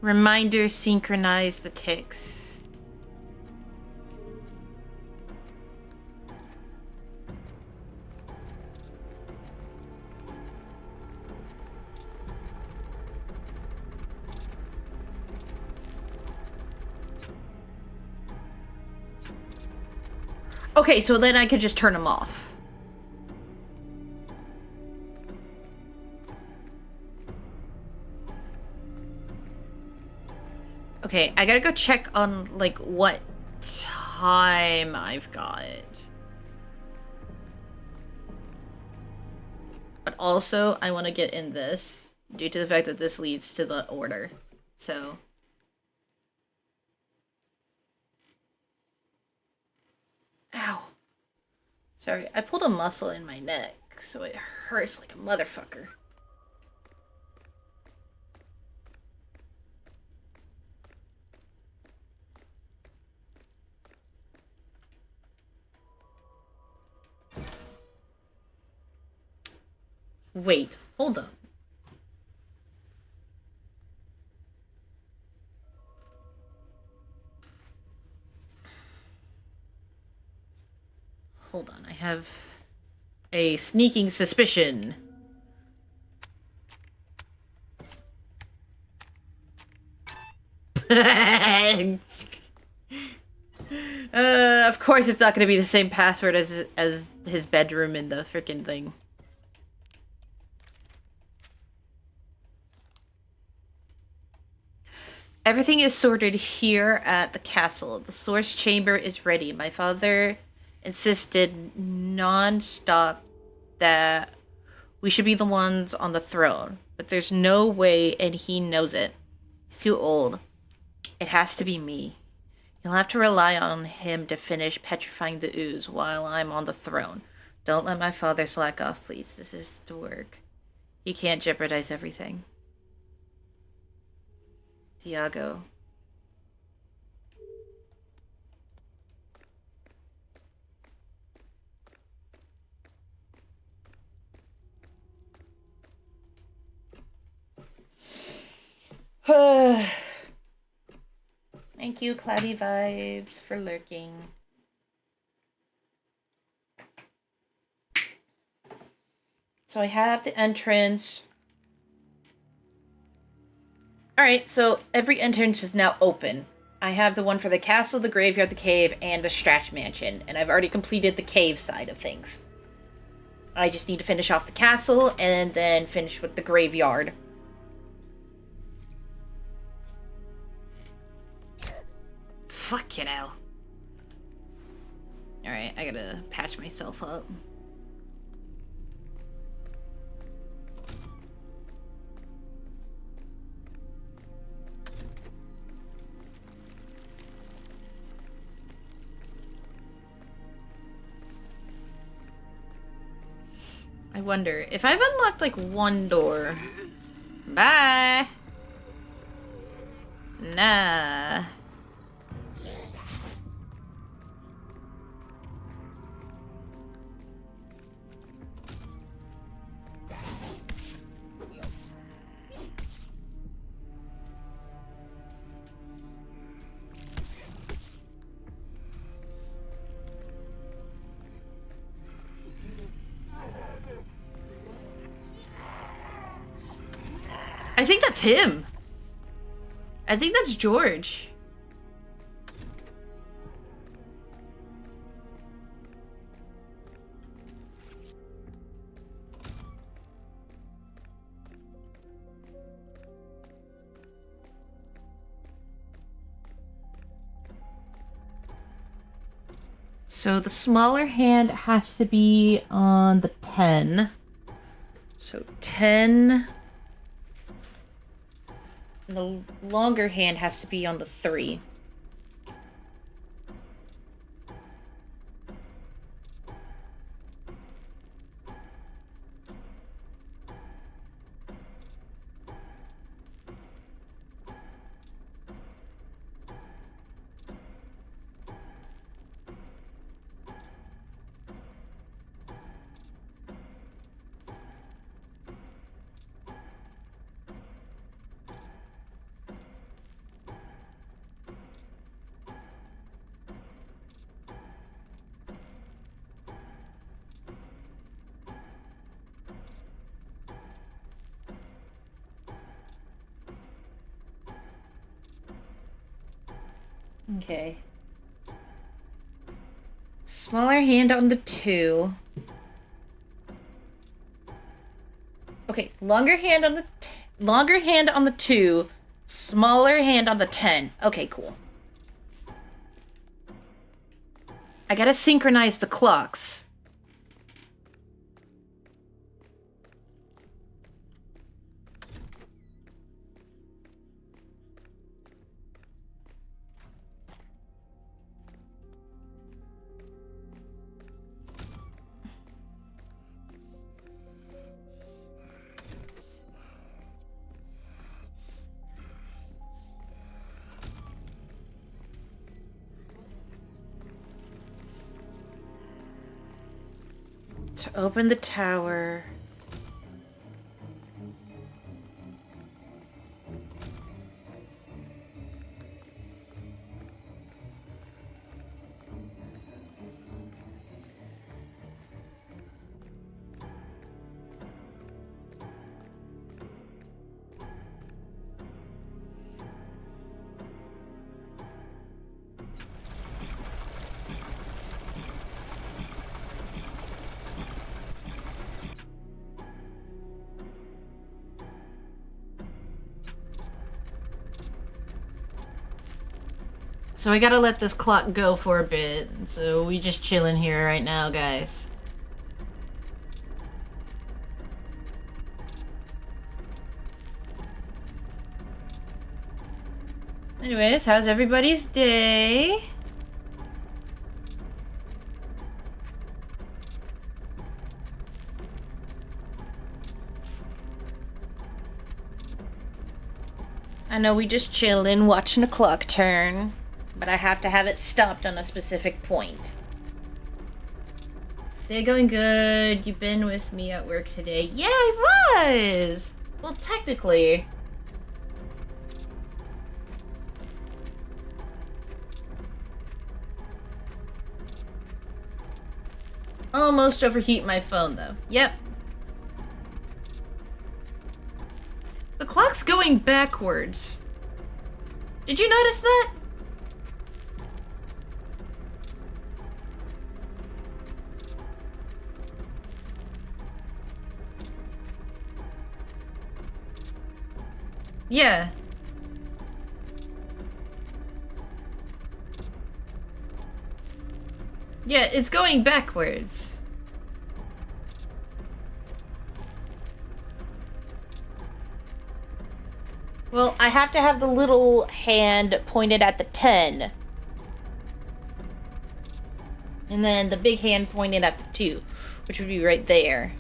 Reminder, synchronize the ticks. Okay, so then I could just turn them off. Okay, I gotta go check on, like, what time I've got. But also, I want to get in this, due to the fact that this leads to the order. So... Ow. Sorry, I pulled a muscle in my neck, so it hurts like a motherfucker. Wait, hold up. Hold on, I have a sneaking suspicion. Of course it's not gonna be the same password as his bedroom in the frickin' thing. Everything is sorted here at the castle. The source chamber is ready. My father insisted non-stop that we should be the ones on the throne. But there's no way, and he knows it. He's too old. It has to be me. You'll have to rely on him to finish petrifying the ooze while I'm on the throne. Don't let my father slack off, please. This is the work. He can't jeopardize everything. Diago. Thank you, Cloudy Vibes, for lurking. So I have the entrance. Alright, so every entrance is now open. I have the one for the castle, the graveyard, the cave, and the Stratch Mansion. And I've already completed the cave side of things. I just need to finish off the castle and then finish with the graveyard. Fuck you know. Alright, I gotta patch myself up. I wonder if I've unlocked like one door. Bye. Nah. I think that's him. I think that's George. So the smaller hand has to be on the 10. So 10. And the longer hand has to be on the 3. Okay. Smaller hand on the 2. Okay, longer hand on the 2, smaller hand on the 10. Okay, cool. I gotta synchronize the clocks. To open the tower. So I gotta let this clock go for a bit. So we just chilling here right now, guys. Anyways, how's everybody's day? I know we just chillin', watching the clock turn, but I have to have it stopped on a specific point. Day going good. You've been with me at work today. Yeah, I was! Well, technically. Almost overheat my phone, though. Yep. The clock's going backwards. Did you notice that? Yeah. Yeah, it's going backwards. Well, I have to have the little hand pointed at the 10. And then the big hand pointed at the 2, which would be right there.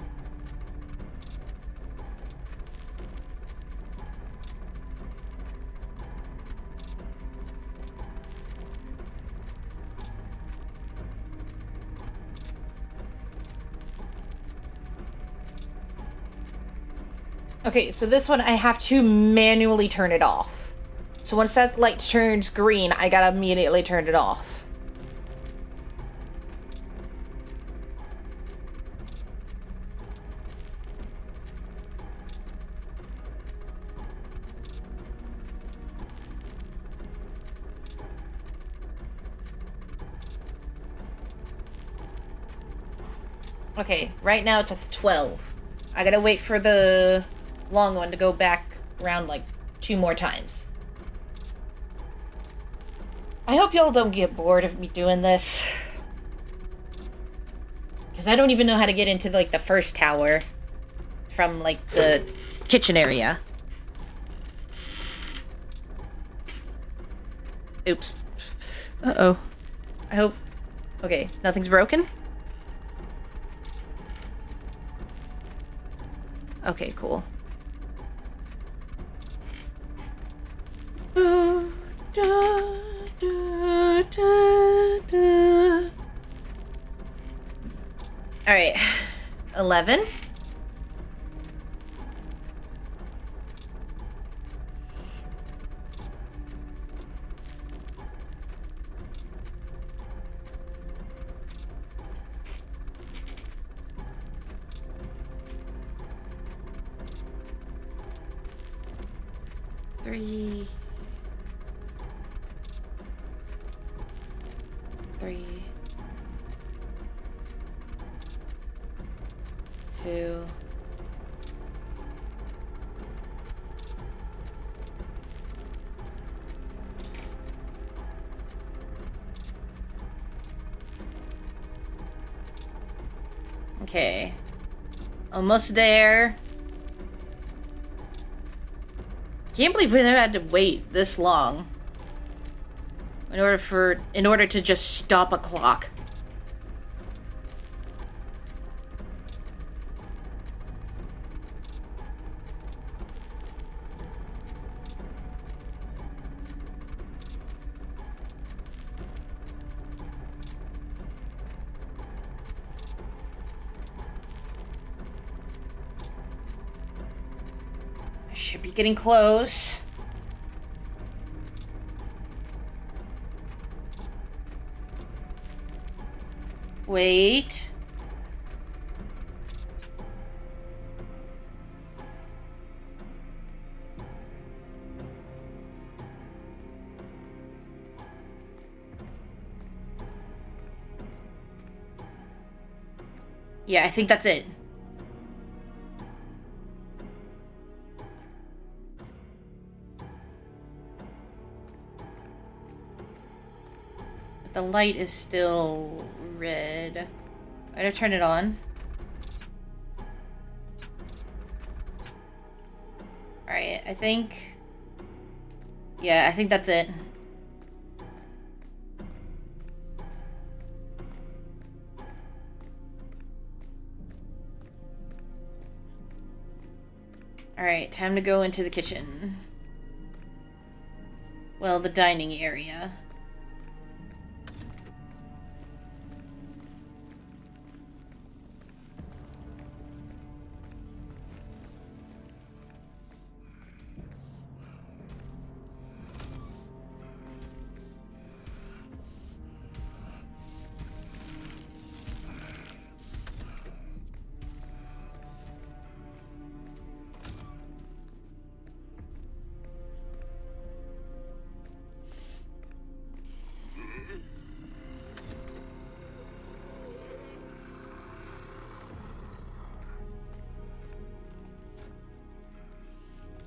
Okay, so this one I have to manually turn it off. So once that light turns green, I gotta immediately turn it off. Okay, right now it's at the 12. I gotta wait for the long one to go back around like 2 more times. I hope y'all don't get bored of me doing this. Because I don't even know how to get into like the first tower from like the kitchen area. Oops. Uh-oh. I hope... Okay, nothing's broken? Okay, cool. Alright. 11. Three. 2. Okay. Almost there. Can't believe we had to wait this long in order to just stop a clock. I should be getting close. Wait. Yeah, I think that's it. The light is still red. I gotta turn it on. Alright, I think... Yeah, I think that's it. Alright, time to go into the kitchen. Well, the dining area.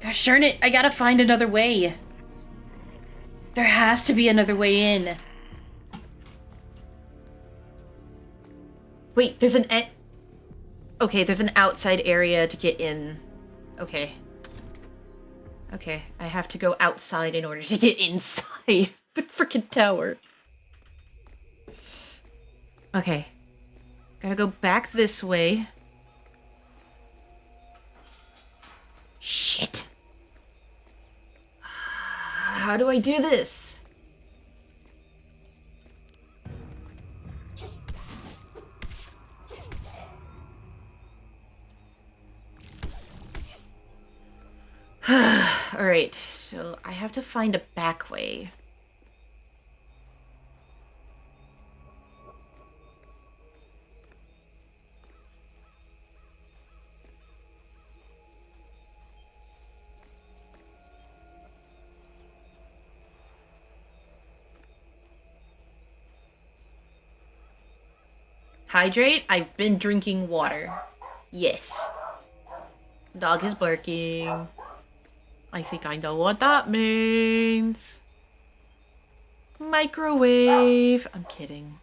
Gosh darn it, I gotta find another way. There has to be another way in. Wait, there's an okay, there's an outside area to get in. Okay. Okay, I have to go outside in order to get inside the freaking tower. Okay. Gotta go back this way. Shit. How do I do this? Alright, so I have to find a back way. Hydrate? I've been drinking water. Yes. Dog is barking. I think I know what that means. Microwave. I'm kidding.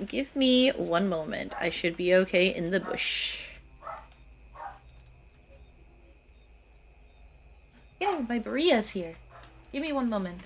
Give me one moment. I should be okay in the bush. Yeah, my Maria's here. Give me one moment.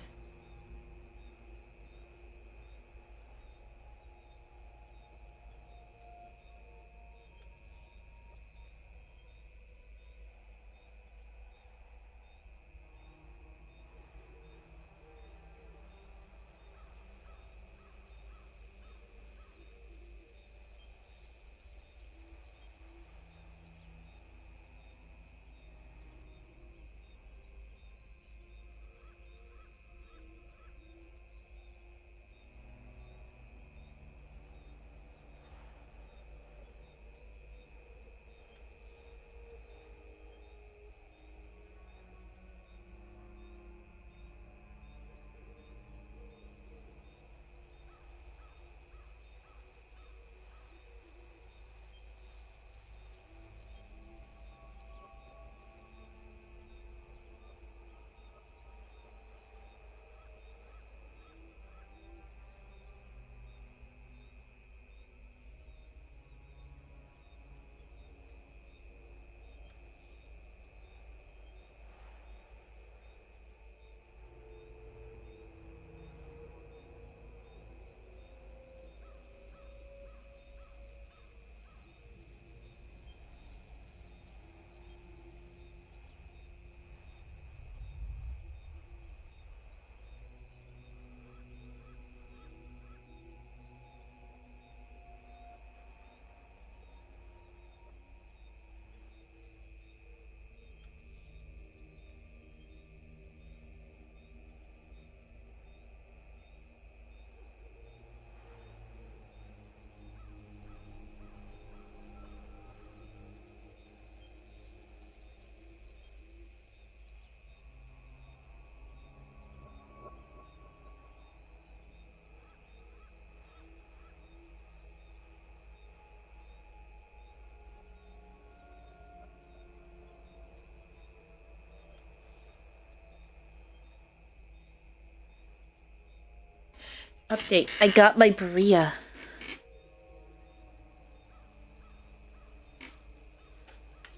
Update. I got my Berea.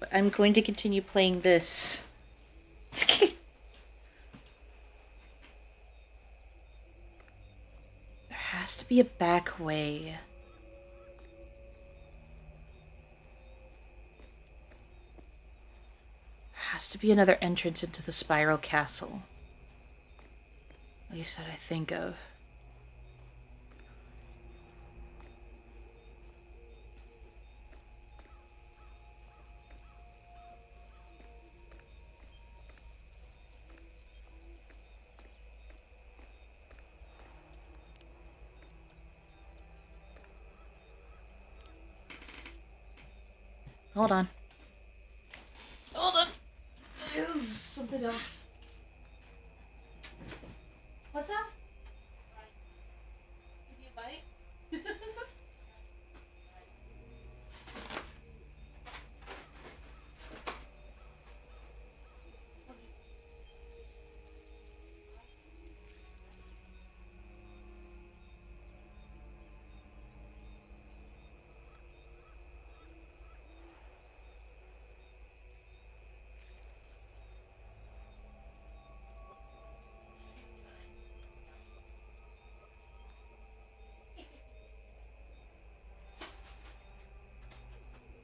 But I'm going to continue playing this. There has to be a back way. There has to be another entrance into the Spiral Castle. At least that I think of. Hold on. Hold on. There's something else. What's up? Give you a bite?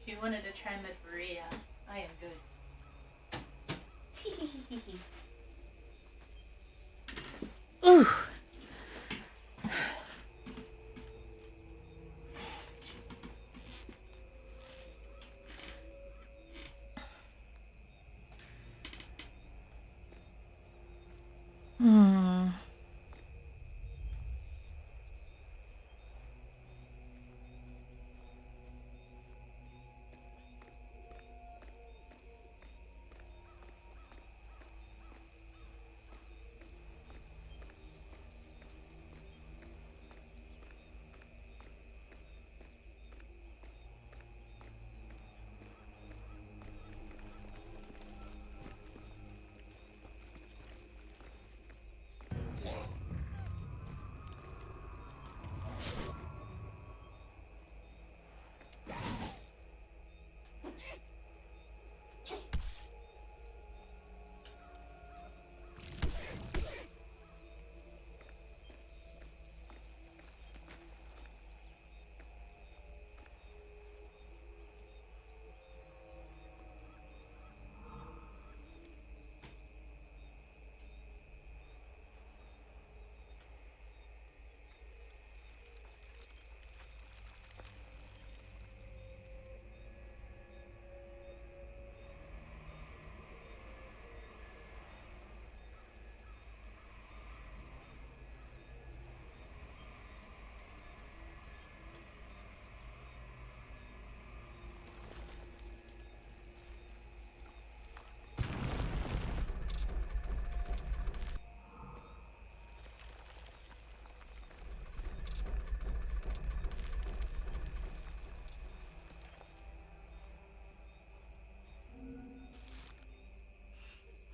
She wanted to try my Berea. I am good. Ooh. Hmm.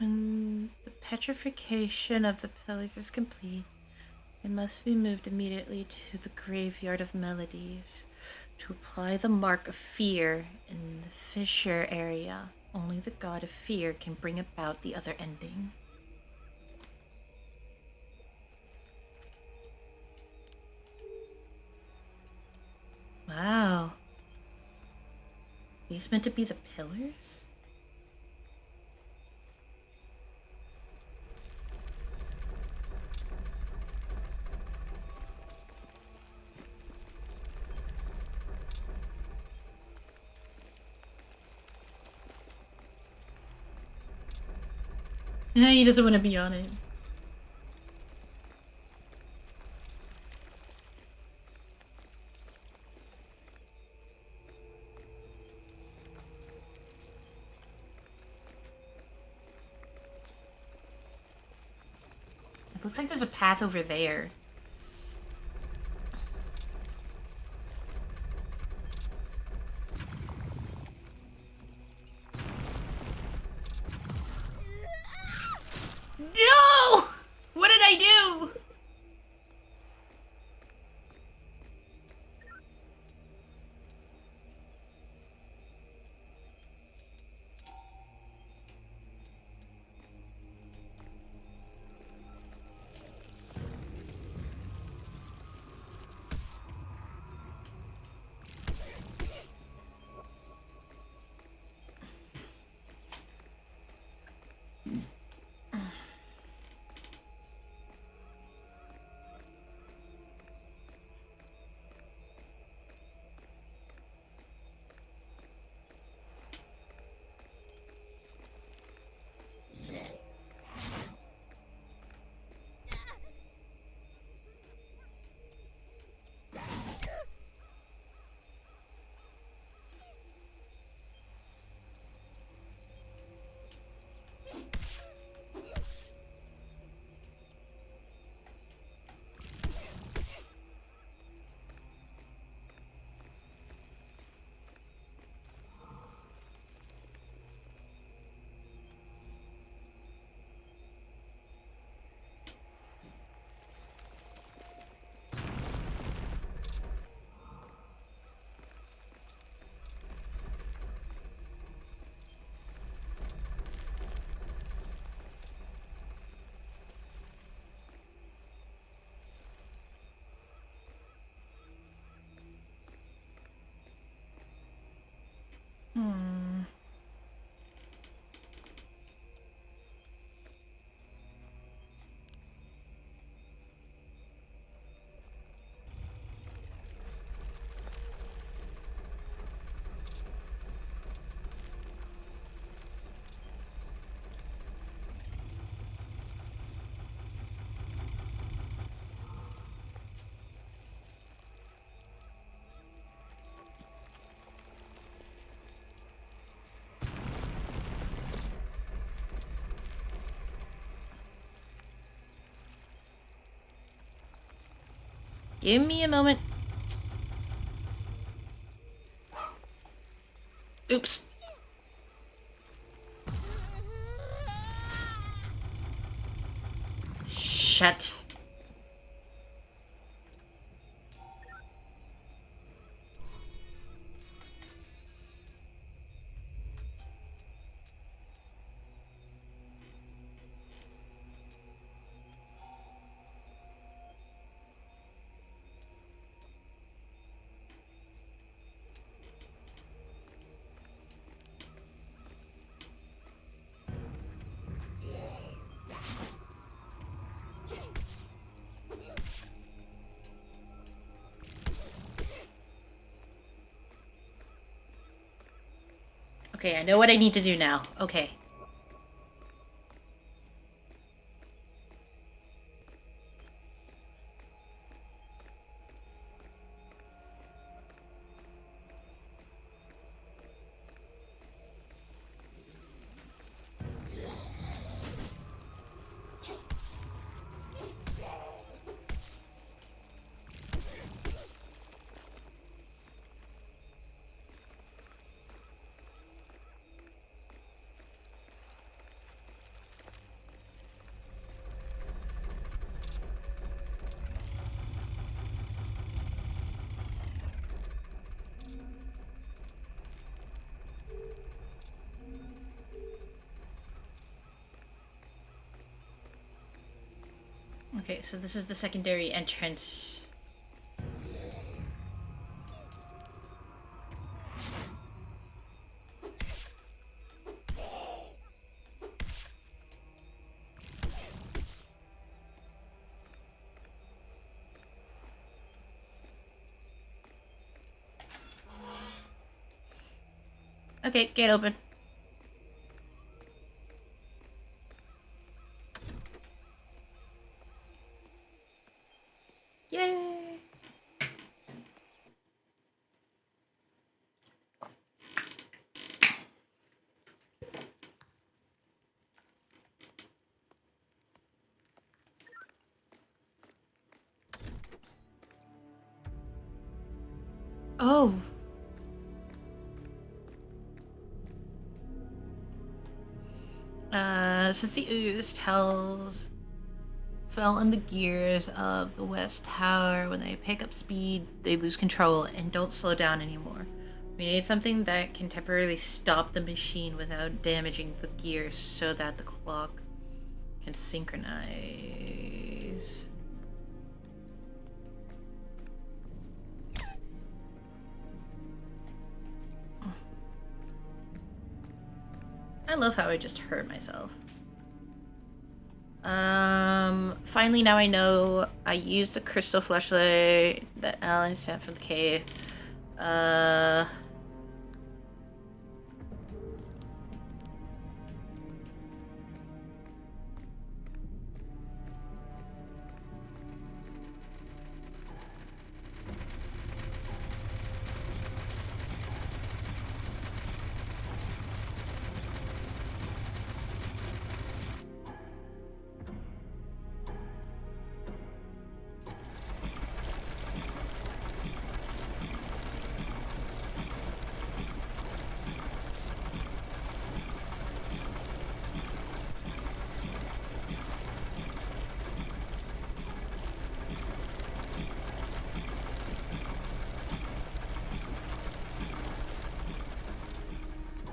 When the petrification of the pillars is complete, it must be moved immediately to the graveyard of melodies to apply the mark of fear in the fissure area. Only the god of fear can bring about the other ending. Wow. These meant to be the pillars? He doesn't want to be on it. It looks like there's a path over there. No! What did I do? Hmm. Give me a moment. Oops. Shut. Okay, I know what I need to do now. Okay. Okay, so this is the secondary entrance. Okay, gate open. Yay! Oh. Since the ooze fell in the gears of the West Tower, when they pick up speed, they lose control and don't slow down anymore. We need something that can temporarily stop the machine without damaging the gears so that the clock can synchronize. I love how I just hurt myself. Finally now I know I used the crystal flashlight that Alan sent from the cave.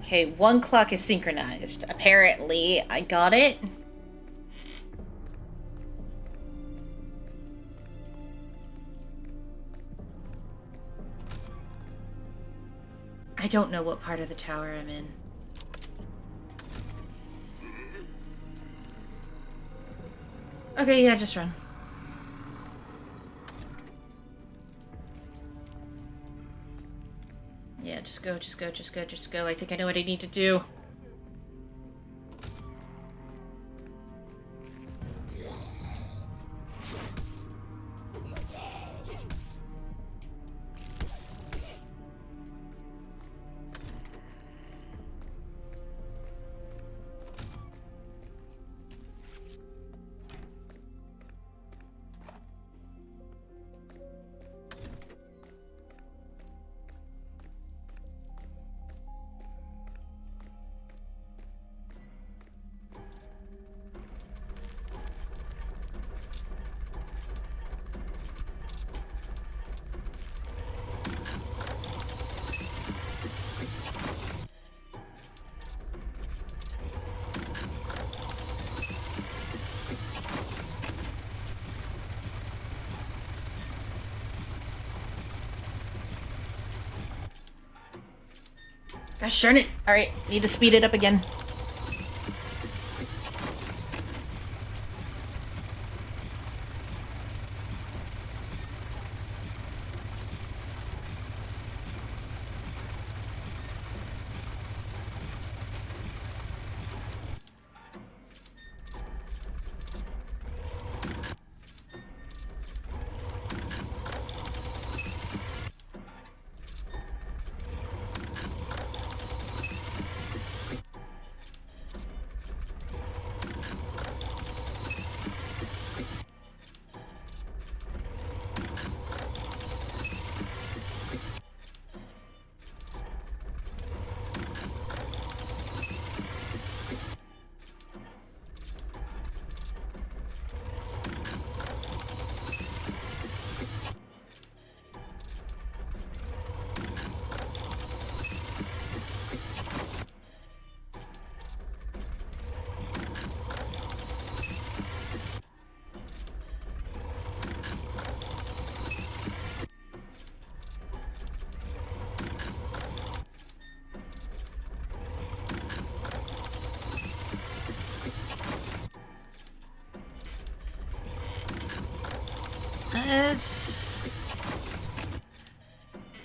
Okay, one clock is synchronized. Apparently, I got it. I don't know what part of the tower I'm in. Okay, yeah, just run. Yeah, just go, just go, just go, just go. I think I know what I need to do. Gosh darn it. Alright, need to speed it up again.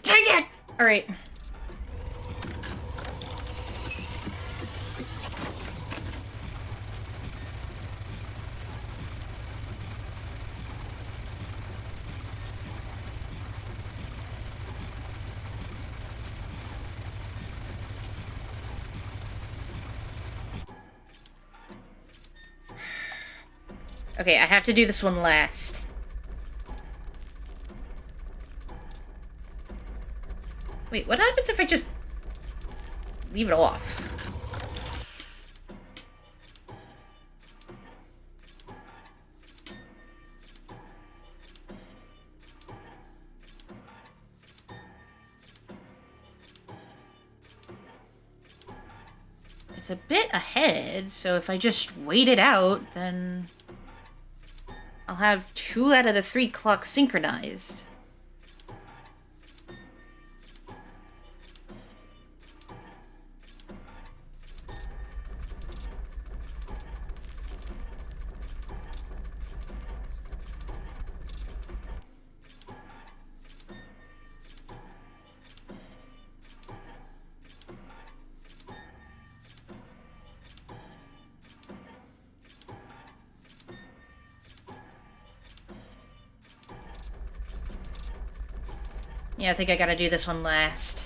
Dang it! Alright. Okay, I have to do this one last. Wait, what happens if I just leave it off? It's a bit ahead, so if I just wait it out, then I'll have 2 out of the 3 clocks synchronized. Yeah, I think I gotta do this one last.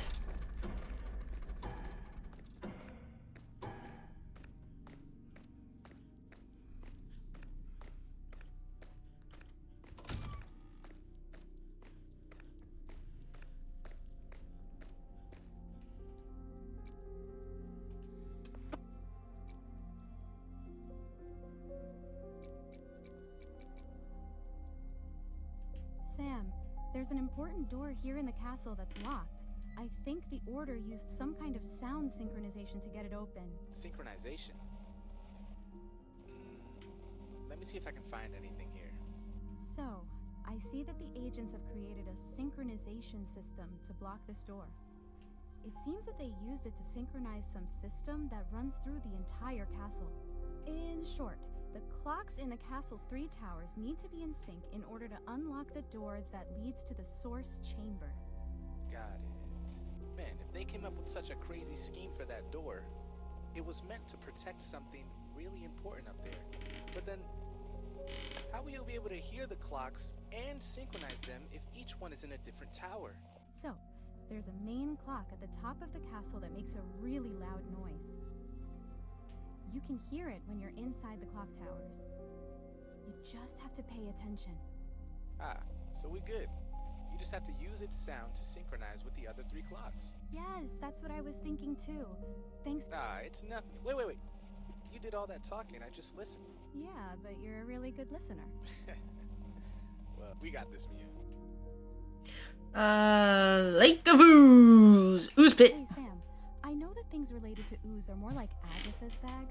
Sam, there's an important door here in the castle that's locked. I think the Order used some kind of sound synchronization to get it open. Synchronization? Let me see if I can find anything here. So, I see that the agents have created a synchronization system to block this door. It seems that they used it to synchronize some system that runs through the entire castle. In short, the clocks in the castle's 3 towers need to be in sync in order to unlock the door that leads to the source chamber. Got it. Man, if they came up with such a crazy scheme for that door, it was meant to protect something really important up there. But then, how will you be able to hear the clocks and synchronize them if each one is in a different tower? So, there's a main clock at the top of the castle that makes a really loud noise. You can hear it when you're inside the clock towers. You just have to pay attention. Ah, so we good. You just have to use its sound to synchronize with the other 3 clocks. Yes, that's what I was thinking too. Thanks. Ah, it's nothing. Wait. You did all that talking, I just listened. Yeah, but you're a really good listener. Well, we got this, Mia. Lake of Ooze! Ooze Pit! Hey, Sam. I know that things related to ooze are more like Agatha's bag.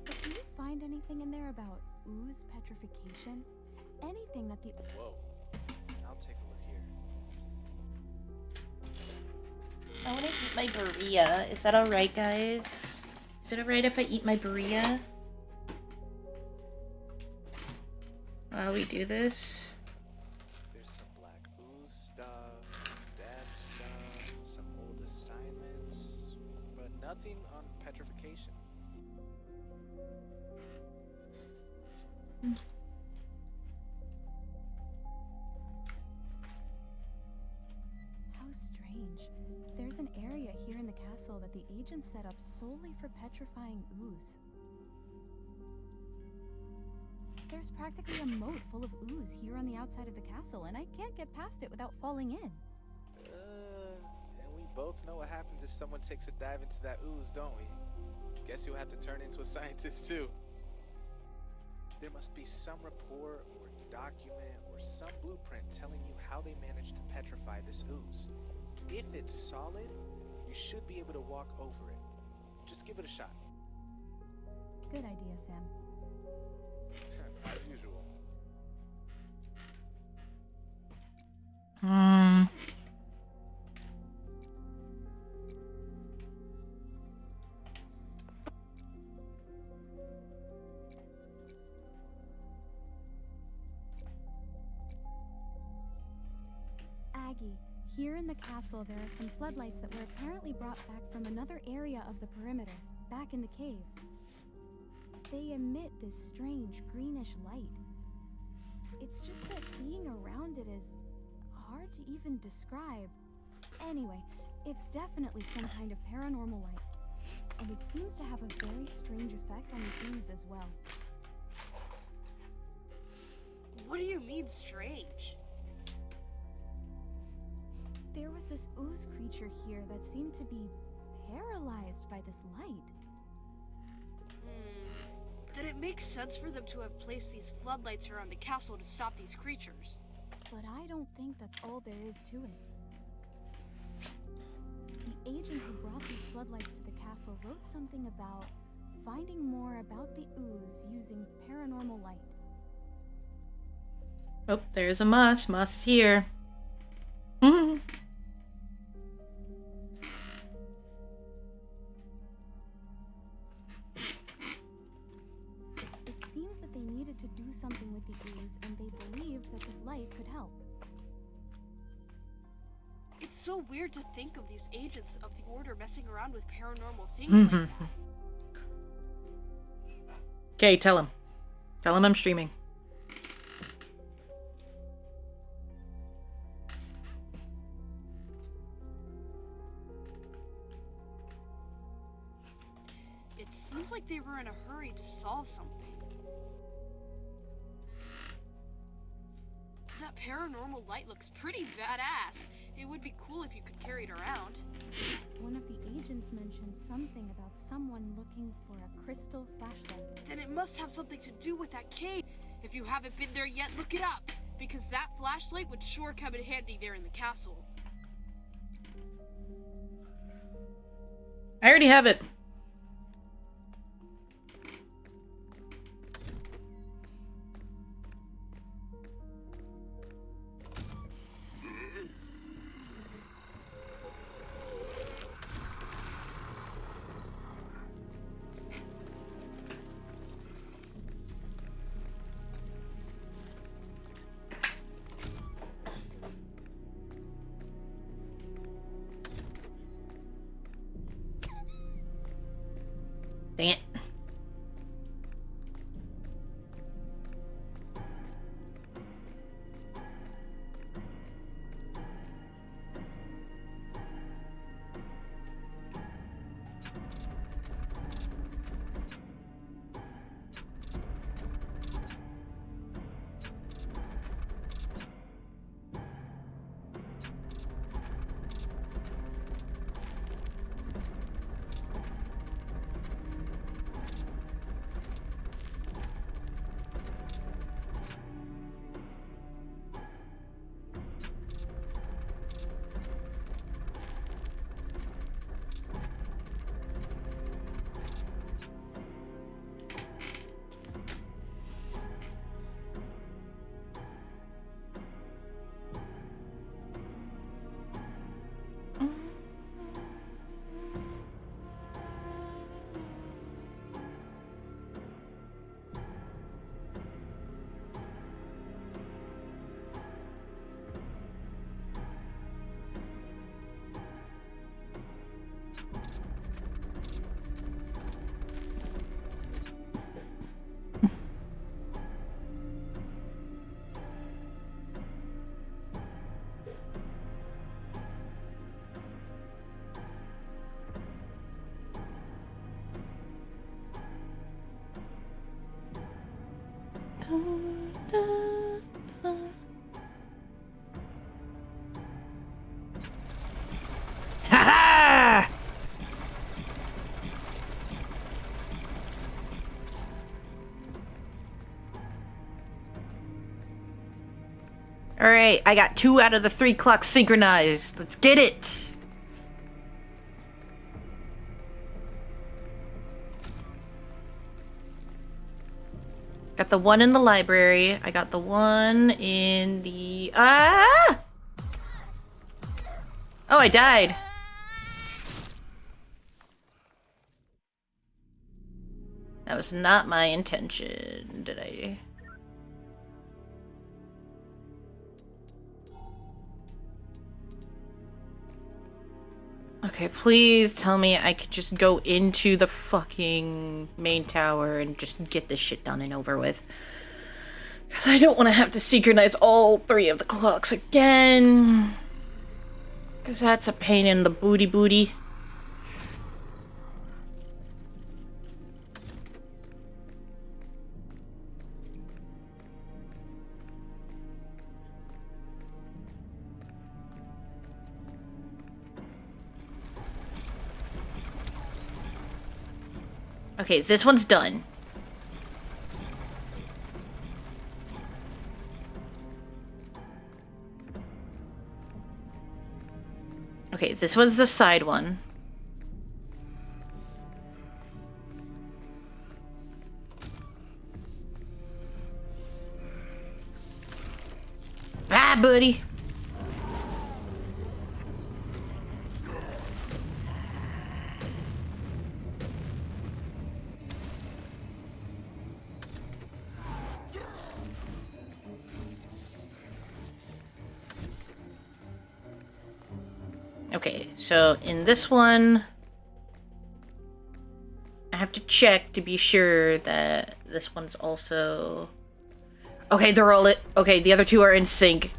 But can you find anything in there about ooze petrification? Anything that the... Whoa. I'll take a look here. I want to eat my burrito. Is that alright, guys? Is it alright if I eat my burrito? While we do this? There's some black ooze stuff, some bad stuff, some old assignments, but nothing on petrification. How strange. There's an area here in the castle that the agents set up solely for petrifying ooze. There's practically a moat full of ooze here on the outside of the castle, and I can't get past it without falling in. And we both know what happens if someone takes a dive into that ooze, don't we? Guess you'll have to turn into a scientist too. There must be some report or document or some blueprint telling you how they managed to petrify this ooze. If it's solid, you should be able to walk over it. Just give it a shot. Good idea, Sam. As usual. Aggie, here in the castle there are some floodlights that were apparently brought back from another area of the perimeter, back in the cave. They emit this strange greenish light. It's just that being around it is hard to even describe. Anyway, it's definitely some kind of paranormal light, and it seems to have a very strange effect on the ooze as well. What do you mean strange? There was this ooze creature here that seemed to be paralyzed by this light. Then it makes sense for them to have placed these floodlights around the castle to stop these creatures. But I don't think that's all there is to it. The agent who brought these floodlights to the castle wrote something about finding more about the ooze using paranormal light. Oh, there's a Moss. Moss is here. It seems that they needed to do something with the ooze, and they believed that this light could help. It's so weird to think of these agents of the Order messing around with paranormal things like that. Okay, tell him. Tell him I'm streaming. It seems like they were in a hurry to solve something. That paranormal light looks pretty badass. It would be cool if you could carry it around. One of the agents mentioned something about someone looking for a crystal flashlight. Then it must have something to do with that cave. If you haven't been there yet, look it up. Because that flashlight would sure come in handy there in the castle. I already have it. Dang it. Ha ha! Alright, I got 2 out of the 3 clocks synchronized. Let's get it! Got the one in the library. I got the one in the... Ah! Oh, I died. That was not my intention, did I? Okay, please tell me I could just go into the fucking main tower and just get this shit done and over with. Because I don't want to have to synchronize all 3 of the clocks again. Because that's a pain in the booty. Okay, this one's done. Okay, this one's the side one. Bye, buddy. Okay, so in this one, I have to check to be sure that this one's also... Okay, they're all okay, the other 2 are in sync.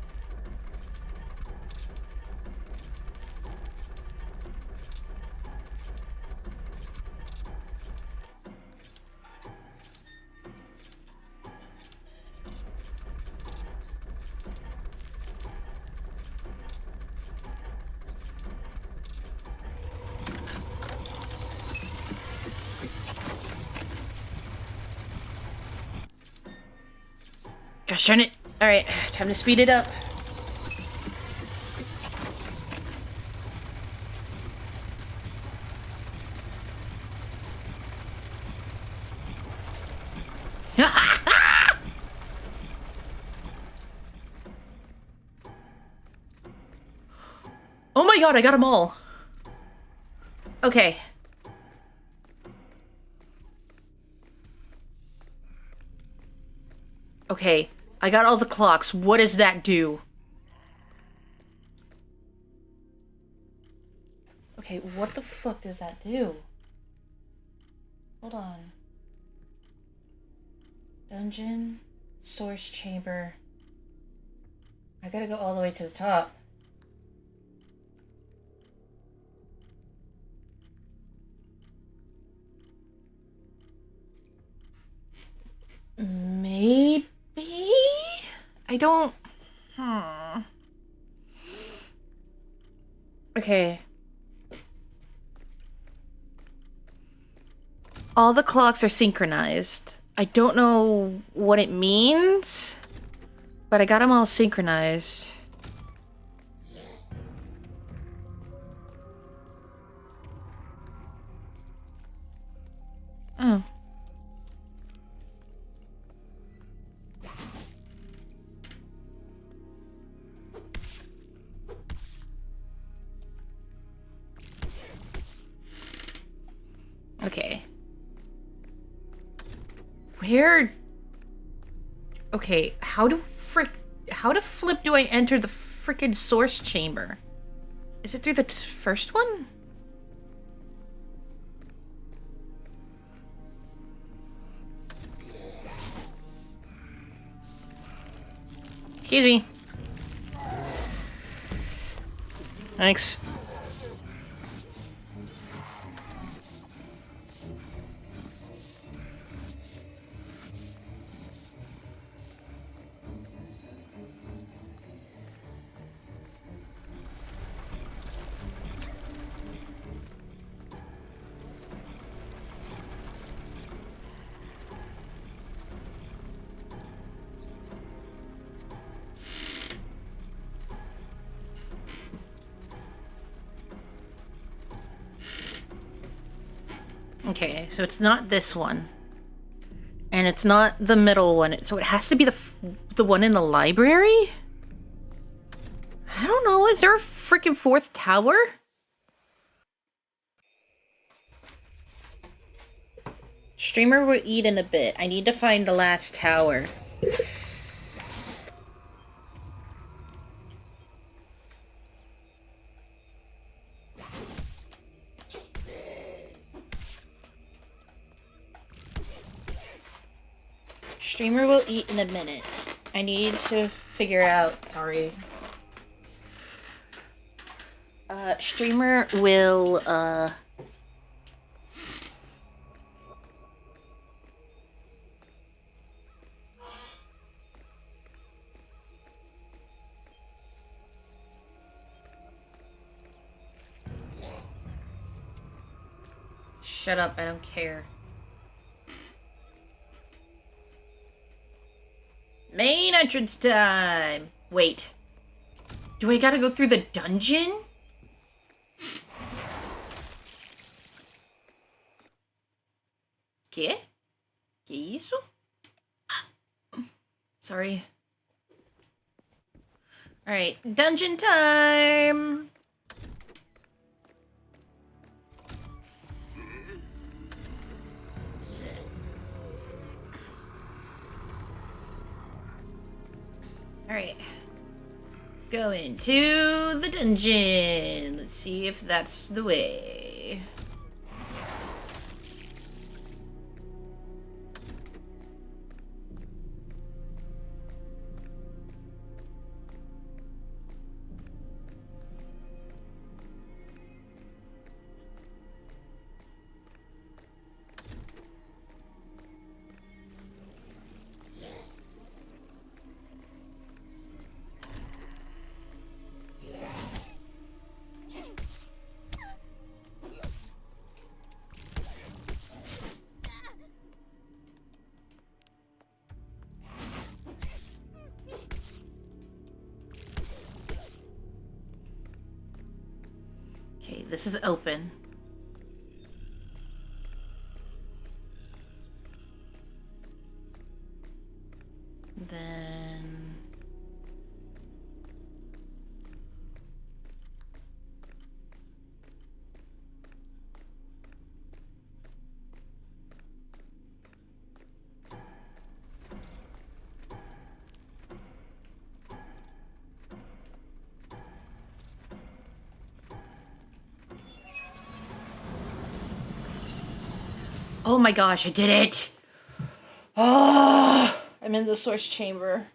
Gosh darn it. Alright, time to speed it up. Oh my god, I got them all. Okay. Okay, I got all the clocks. What does that do? Okay, what the fuck does that do? Hold on. Dungeon. Source chamber. I gotta go all the way to the top. Maybe? I don't... Okay. All the clocks are synchronized. I don't know what it means, but I got them all synchronized. Oh. Okay. Where... Okay, how the flip do I enter the frickin' source chamber? Is it through the first one? Excuse me. Thanks. Okay, so it's not this one. And it's not the middle one. So it has to be the one in the library? I don't know. Is there a freaking fourth tower? Streamer will eat in a bit. I need to find the last tower. Streamer will eat in a minute. I need to figure out... Sorry. Streamer will, Shut up, I don't care. Main entrance time! Wait. Do I gotta go through the dungeon? ¿Qué? ¿Qué hizo? Sorry. Alright, dungeon time! Alright. Go into the dungeon. Let's see if that's the way. Okay, this is open. Then... Oh my gosh, I did it! Oh, I'm in the source chamber.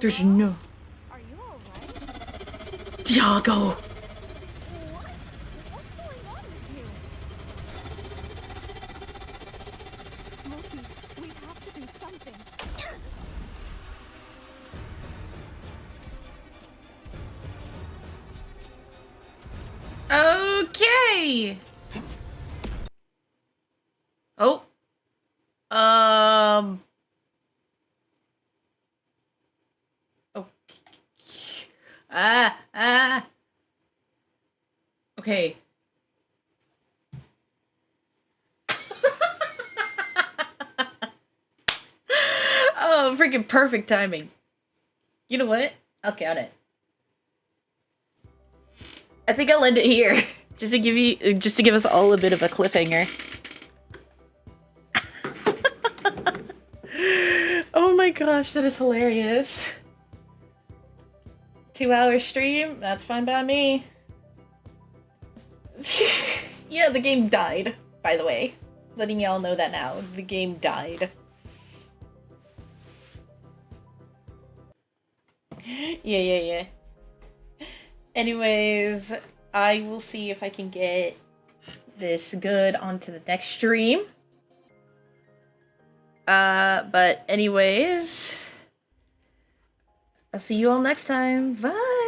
There's Hello? no... Are you alright? Diago! What? What's going on with you? Loki, we have to do something. Okay! Oh. Okay. Okay. Oh, freaking perfect timing. You know what? I'll count it. I think I'll end it here. Just to give us all a bit of a cliffhanger. Oh my gosh, that is hilarious. 2-hour stream? That's fine by me. Yeah, the game died, by the way. Letting y'all know that now. The game died. Yeah. Anyways, I will see if I can get this good onto the next stream. But anyways, I'll see you all next time. Bye!